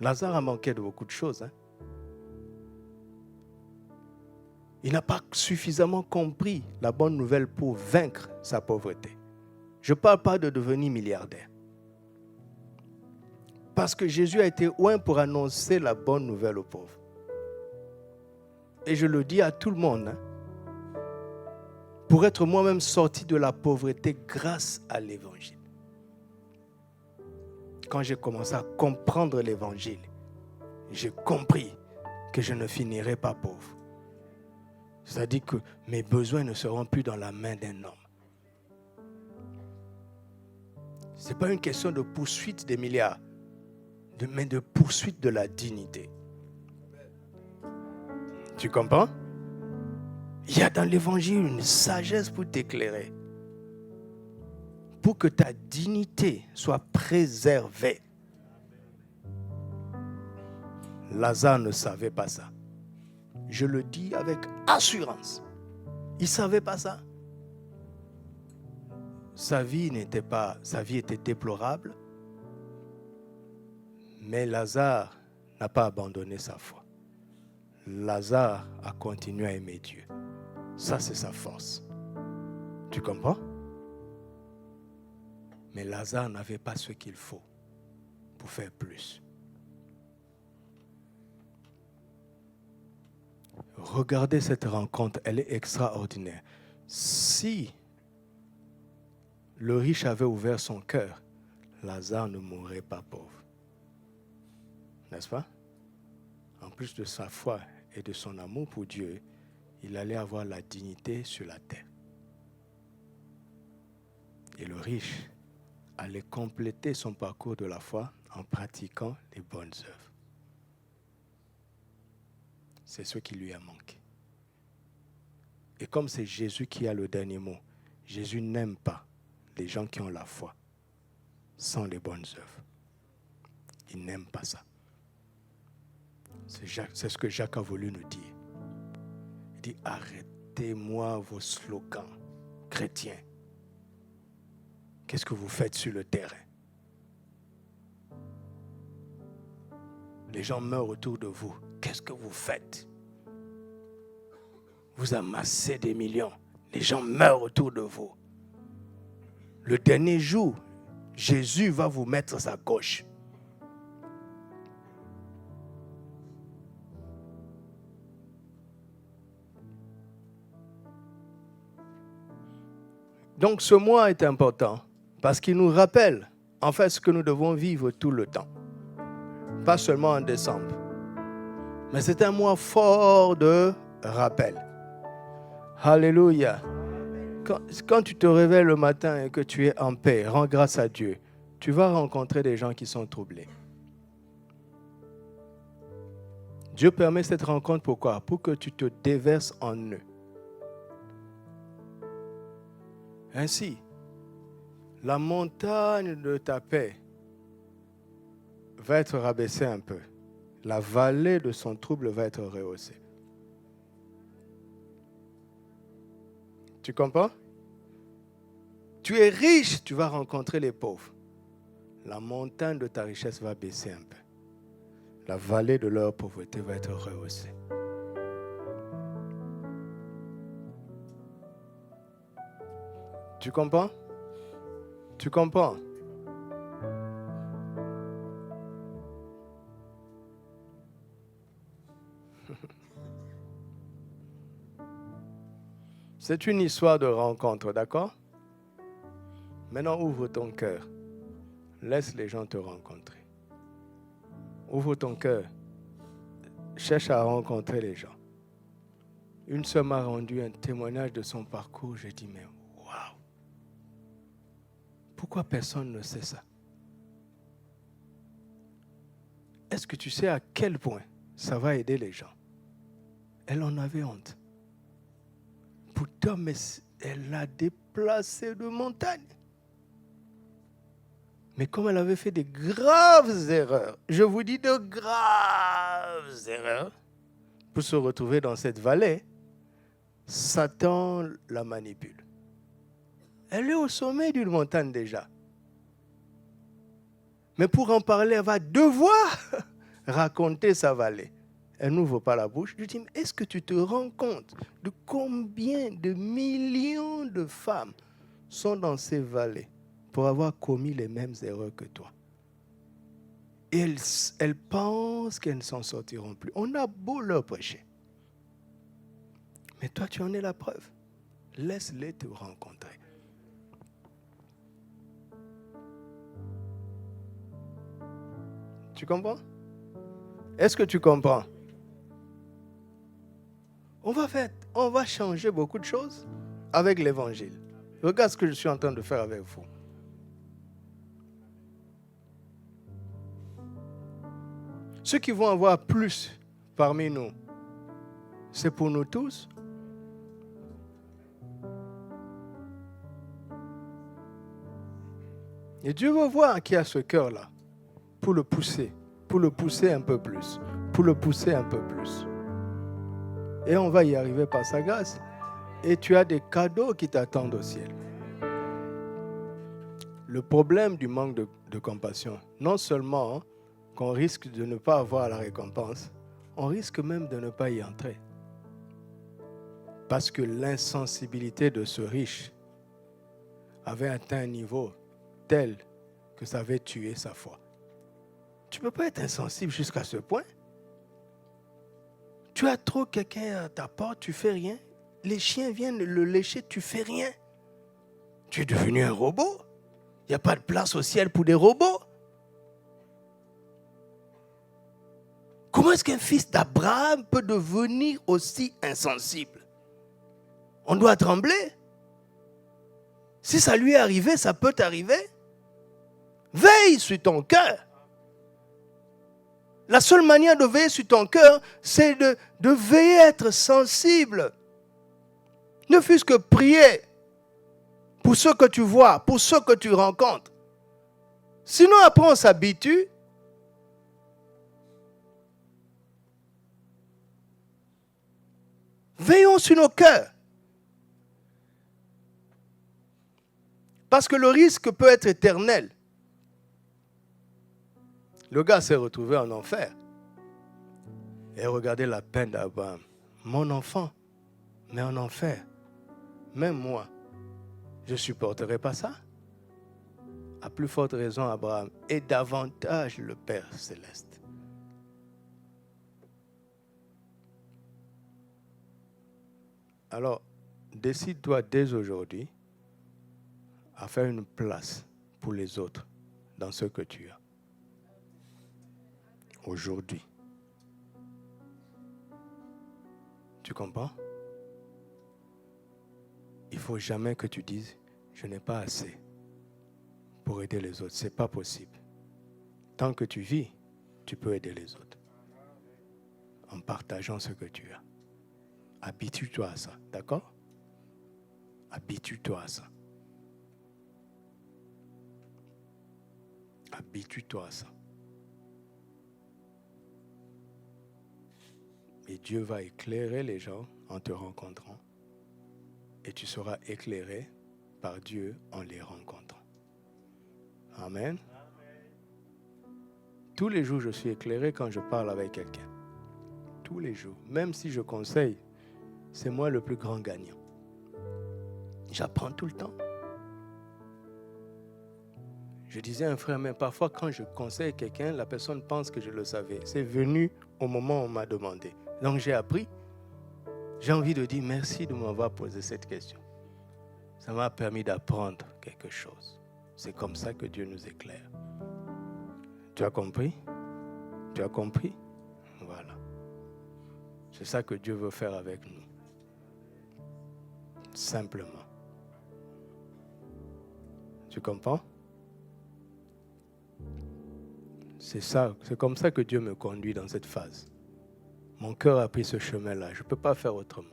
Lazare a manqué de beaucoup de choses. Il n'a pas suffisamment compris la bonne nouvelle pour vaincre sa pauvreté. Je ne parle pas de devenir milliardaire. Parce que Jésus a été loin pour annoncer la bonne nouvelle aux pauvres. Et je le dis à tout le monde, pour être moi-même sorti de la pauvreté grâce à l'évangile. Quand j'ai commencé à comprendre l'évangile, j'ai compris que je ne finirai pas pauvre. C'est-à-dire que mes besoins ne seront plus dans la main d'un homme. Ce n'est pas une question de poursuite des milliards, mais de poursuite de la dignité. Tu comprends? Il y a dans l'évangile une sagesse pour t'éclairer. Pour que ta dignité soit préservée. Lazare ne savait pas ça. Je le dis avec assurance. Il ne savait pas ça. Sa vie était déplorable. Mais Lazare n'a pas abandonné sa foi. Lazare a continué à aimer Dieu. Ça, c'est sa force. Tu comprends? Mais Lazare n'avait pas ce qu'il faut pour faire plus. Regardez cette rencontre, elle est extraordinaire. Si le riche avait ouvert son cœur, Lazare ne mourrait pas pauvre. N'est-ce pas? En plus de sa foi et de son amour pour Dieu, il allait avoir la dignité sur la terre. Et le riche allait compléter son parcours de la foi en pratiquant les bonnes œuvres. C'est ce qui lui a manqué. Et comme c'est Jésus qui a le dernier mot, Jésus n'aime pas les gens qui ont la foi sans les bonnes œuvres. Il n'aime pas ça. C'est ce que Jacques a voulu nous dire. Il dit, arrêtez-moi vos slogans chrétiens. Qu'est-ce que vous faites sur le terrain? Les gens meurent autour de vous. Qu'est-ce que vous faites? Vous amassez des millions. Les gens meurent autour de vous. Le dernier jour, Jésus va vous mettre à sa gauche. Donc ce mois est important parce qu'il nous rappelle en fait ce que nous devons vivre tout le temps. pas seulement en décembre. Mais c'est un mois fort de rappel. Alléluia. Quand tu te réveilles le matin et que tu es en paix, rends grâce à Dieu, tu vas rencontrer des gens qui sont troublés. Dieu permet cette rencontre pourquoi? Pour que tu te déverses en eux. Ainsi, la montagne de ta paix va être rabaissée un peu. La vallée de son trouble va être rehaussée. Tu comprends? Tu es riche, tu vas rencontrer les pauvres. La montagne de ta richesse va baisser un peu. La vallée de leur pauvreté va être rehaussée. Tu comprends? Tu comprends? C'est une histoire de rencontre, d'accord? Maintenant, ouvre ton cœur. Laisse les gens te rencontrer. Ouvre ton cœur. Cherche à rencontrer les gens. Une sœur m'a rendu un témoignage de son parcours. J'ai dit, mais waouh! Pourquoi personne ne sait ça? Est-ce que tu sais à quel point ça va aider les gens? Elle en avait honte. Pourtant, mais elle l'a déplacé de montagne. Mais comme elle avait fait des graves erreurs, je vous dis de graves erreurs, pour se retrouver dans cette vallée, Satan la manipule. Elle est au sommet d'une montagne déjà. Mais pour en parler, elle va devoir raconter sa vallée. Elle n'ouvre pas la bouche. Je dis, mais est-ce que tu te rends compte de combien de millions de femmes sont dans ces vallées pour avoir commis les mêmes erreurs que toi? Et elles pensent qu'elles ne s'en sortiront plus. On a beau leur prêcher. Mais toi, tu en es la preuve. Laisse-les te rencontrer. Tu comprends? Est-ce que tu comprends? On va changer beaucoup de choses avec l'évangile. Regarde ce que je suis en train de faire avec vous. Ceux qui vont avoir plus parmi nous, c'est pour nous tous. Et Dieu veut voir qui a ce cœur-là pour le pousser un peu plus, pour le pousser un peu plus. Et on va y arriver par sa grâce. Et tu as des cadeaux qui t'attendent au ciel. Le problème du manque de compassion, non seulement qu'on risque de ne pas avoir la récompense, on risque même de ne pas y entrer. Parce que l'insensibilité de ce riche avait atteint un niveau tel que ça avait tué sa foi. Tu ne peux pas être insensible jusqu'à ce point. Tu as trop quelqu'un à ta porte, tu ne fais rien. Les chiens viennent le lécher, tu ne fais rien. Tu es devenu un robot. Il n'y a pas de place au ciel pour des robots. Comment est-ce qu'un fils d'Abraham peut devenir aussi insensible? On doit trembler. Si ça lui est arrivé, ça peut t'arriver. Veille sur ton cœur. La seule manière de veiller sur ton cœur, c'est de veiller à être sensible. Ne fût-ce que prier pour ceux que tu vois, pour ceux que tu rencontres. Sinon, après, on s'habitue. Veillons sur nos cœurs. Parce que le risque peut être éternel. Le gars s'est retrouvé en enfer. Et regardez la peine d'Abraham. Mon enfant, mais en enfer. Même moi, je ne supporterai pas ça. À plus forte raison, Abraham, et davantage le Père céleste. Alors, décide-toi dès aujourd'hui à faire une place pour les autres dans ce que tu as. aujourd'hui. Tu comprends? Il ne faut jamais que tu dises « je n'ai pas assez pour aider les autres ». Ce n'est pas possible. Tant que tu vis, tu peux aider les autres en partageant ce que tu as. Habitue-toi à ça, d'accord? Habitue-toi à ça. Habitue-toi à ça. Et Dieu va éclairer les gens en te rencontrant. Et tu seras éclairé par Dieu en les rencontrant. Amen. Tous les jours, je suis éclairé quand je parle avec quelqu'un. Tous les jours. Même si je conseille, c'est moi le plus grand gagnant. J'apprends tout le temps. Je disais à un frère, mais parfois quand je conseille quelqu'un, la personne pense que je le savais. C'est venu au moment où on m'a demandé. Donc j'ai appris. J'ai envie de dire merci de m'avoir posé cette question. Ça m'a permis d'apprendre quelque chose. C'est comme ça que Dieu nous éclaire. Tu as compris? Tu as compris? Voilà. C'est ça que Dieu veut faire avec nous. Simplement. Tu comprends? C'est ça, c'est comme ça que Dieu me conduit dans cette phase. Mon cœur a pris ce chemin-là. Je ne peux pas faire autrement.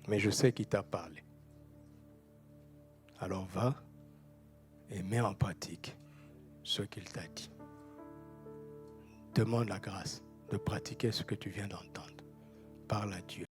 Mais je sais qu'il t'a parlé. Alors va et mets en pratique ce qu'il t'a dit. Demande la grâce de pratiquer ce que tu viens d'entendre. Parle à Dieu.